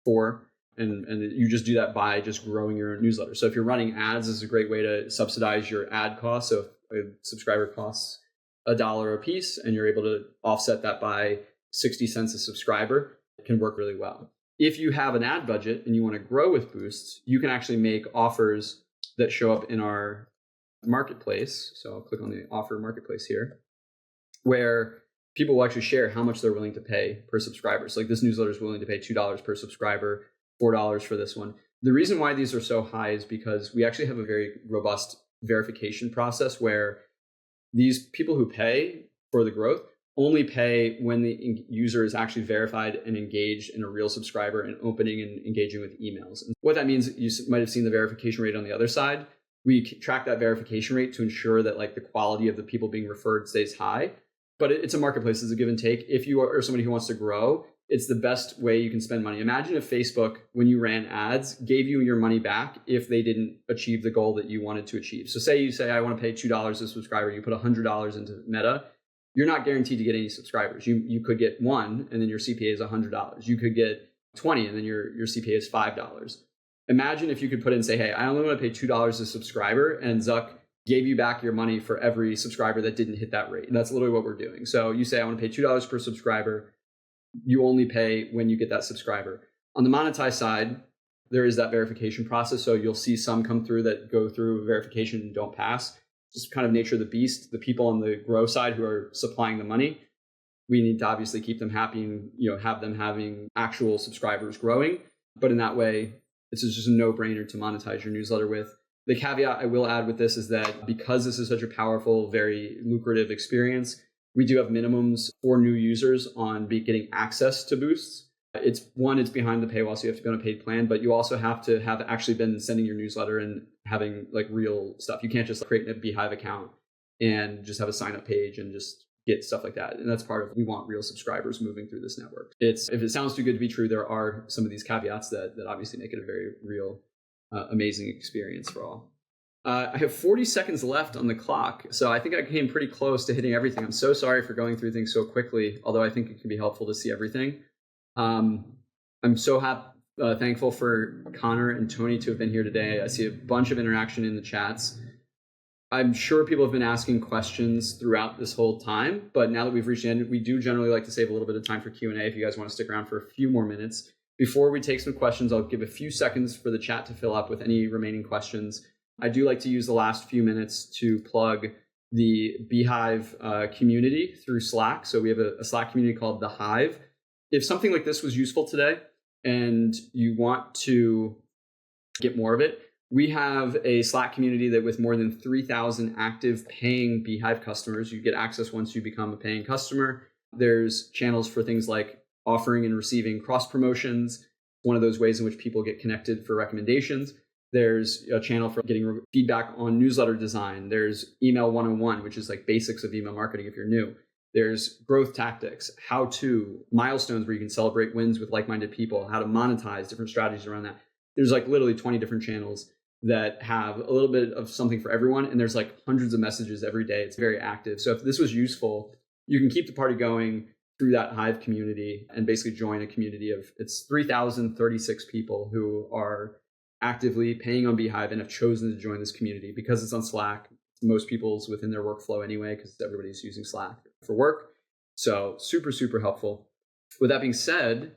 for. And you just do that by just growing your newsletter. So if you're running ads, this is a great way to subsidize your ad costs. So if a subscriber costs $1 a piece and you're able to offset that by 60 cents a subscriber, it can work really well. If you have an ad budget and you want to grow with Boosts, you can actually make offers that show up in our marketplace. So I'll click on the offer marketplace here, where people will actually share how much they're willing to pay per subscriber. So like this newsletter is willing to pay $2 per subscriber, $4 for this one. The reason why these are so high is because we actually have a very robust verification process where these people who pay for the growth only pay when the user is actually verified and engaged in a real subscriber and opening and engaging with emails. And what that means, you might have seen the verification rate on the other side. We track that verification rate to ensure that like the quality of the people being referred stays high. But it's a marketplace, it's a give and take. If you are somebody who wants to grow, it's the best way you can spend money. Imagine if Facebook, when you ran ads, gave you your money back if they didn't achieve the goal that you wanted to achieve. So say you say, I want to pay $2 a subscriber, you put $100 into Meta, you're not guaranteed to get any subscribers. You could get 1 and then your CPA is $100. You could get 20 and then your CPA is $5. Imagine if you could put in, say, hey, I only want to pay $2 a subscriber, and Zuck gave you back your money for every subscriber that didn't hit that rate. And that's literally what we're doing. So you say, I want to pay $2 per subscriber. You only pay when you get that subscriber. On the monetize side, there is that verification process. So you'll see some come through that go through verification and don't pass. Just kind of nature of the beast. The people on the grow side who are supplying the money, we need to obviously keep them happy and have them having actual subscribers growing. But in that way, this is just a no-brainer to monetize your newsletter with. The caveat I will add with this is that because this is such a powerful, very lucrative experience, we do have minimums for new users on getting access to Boosts. It's behind the paywall, so you have to be on a paid plan, but you also have to have actually been sending your newsletter and having like real stuff. You can't just create a beehiiv account and just have a sign up page and just get stuff like that. And that's part of, we want real subscribers moving through this network. If it sounds too good to be true, there are some of these caveats that obviously make it a very real, amazing experience for all. I have 40 seconds left on the clock, so I think I came pretty close to hitting everything. I'm so sorry for going through things so quickly, although I think it can be helpful to see everything. I'm so thankful for Conor and Tony to have been here today. I see a bunch of interaction in the chats. I'm sure people have been asking questions throughout this whole time, but now that we've reached the end, we do generally like to save a little bit of time for Q&A if you guys want to stick around for a few more minutes. Before we take some questions, I'll give a few seconds for the chat to fill up with any remaining questions. I do like to use the last few minutes to plug the beehiiv community through Slack. So we have a Slack community called The Hive. If something like this was useful today and you want to get more of it, we have a Slack community that with more than 3,000 active paying beehiiv customers, you get access once you become a paying customer. There's channels for things like offering and receiving cross promotions, one of those ways in which people get connected for recommendations. There's a channel for getting feedback on newsletter design. There's email 101, which is like basics of email marketing if you're new. There's growth tactics, how to milestones where you can celebrate wins with like-minded people, how to monetize, different strategies around that. There's like literally 20 different channels that have a little bit of something for everyone. And there's like hundreds of messages every day. It's very active. So if this was useful, you can keep the party going through that Hive community and basically join a community of, it's 3,036 people who are actively paying on beehiiv and have chosen to join this community because it's on Slack. Most people's within their workflow anyway, because everybody's using Slack for work. So super, super helpful. With that being said,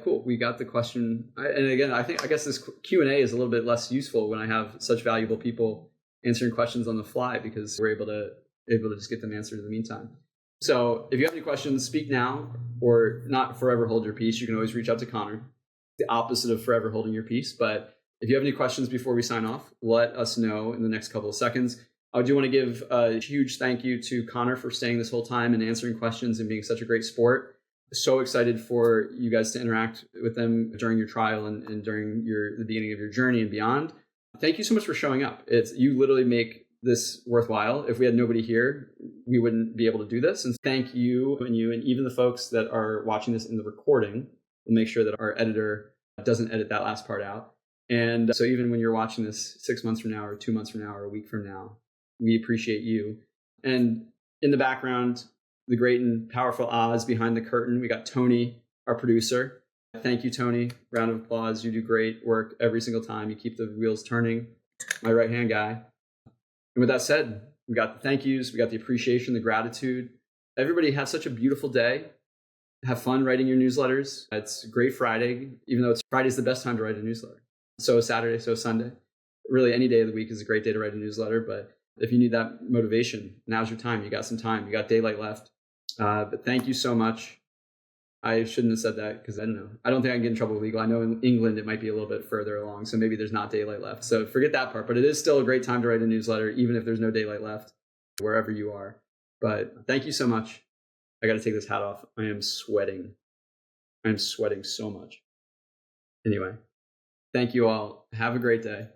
cool. We got the question. And again, I guess this Q&A is a little bit less useful when I have such valuable people answering questions on the fly, because we're able to just get them answered in the meantime. So if you have any questions, speak now, or not forever hold your peace. You can always reach out to Conor, the opposite of forever holding your peace. But if you have any questions before we sign off, let us know in the next couple of seconds. I do want to give a huge thank you to Conor for staying this whole time and answering questions and being such a great sport. So excited for you guys to interact with them during your trial and during the beginning of your journey and beyond. Thank you so much for showing up. You literally make this worthwhile. If we had nobody here, we wouldn't be able to do this. And thank you and even the folks that are watching this in the recording. We'll make sure that our editor doesn't edit that last part out. And so even when you're watching this 6 months from now or 2 months from now or a week from now, we appreciate you. And in the background, the great and powerful Oz behind the curtain, we got Tony, our producer. Thank you, Tony. Round of applause. You do great work every single time. You keep the wheels turning. My right-hand guy. And with that said, we got the thank yous, we got the appreciation, the gratitude. Everybody have such a beautiful day. Have fun writing your newsletters. It's a great Friday, even though Friday's the best time to write a newsletter. So is Saturday, so is Sunday. Really, any day of the week is a great day to write a newsletter, but if you need that motivation, now's your time. You got some time. You got daylight left. But thank you so much. I shouldn't have said that because I don't know. I don't think I can get in trouble with legal. I know in England it might be a little bit further along, so maybe there's not daylight left. So forget that part. But it is still a great time to write a newsletter, even if there's no daylight left, wherever you are. But thank you so much. I got to take this hat off. I am sweating. I'm sweating so much. Anyway, thank you all. Have a great day.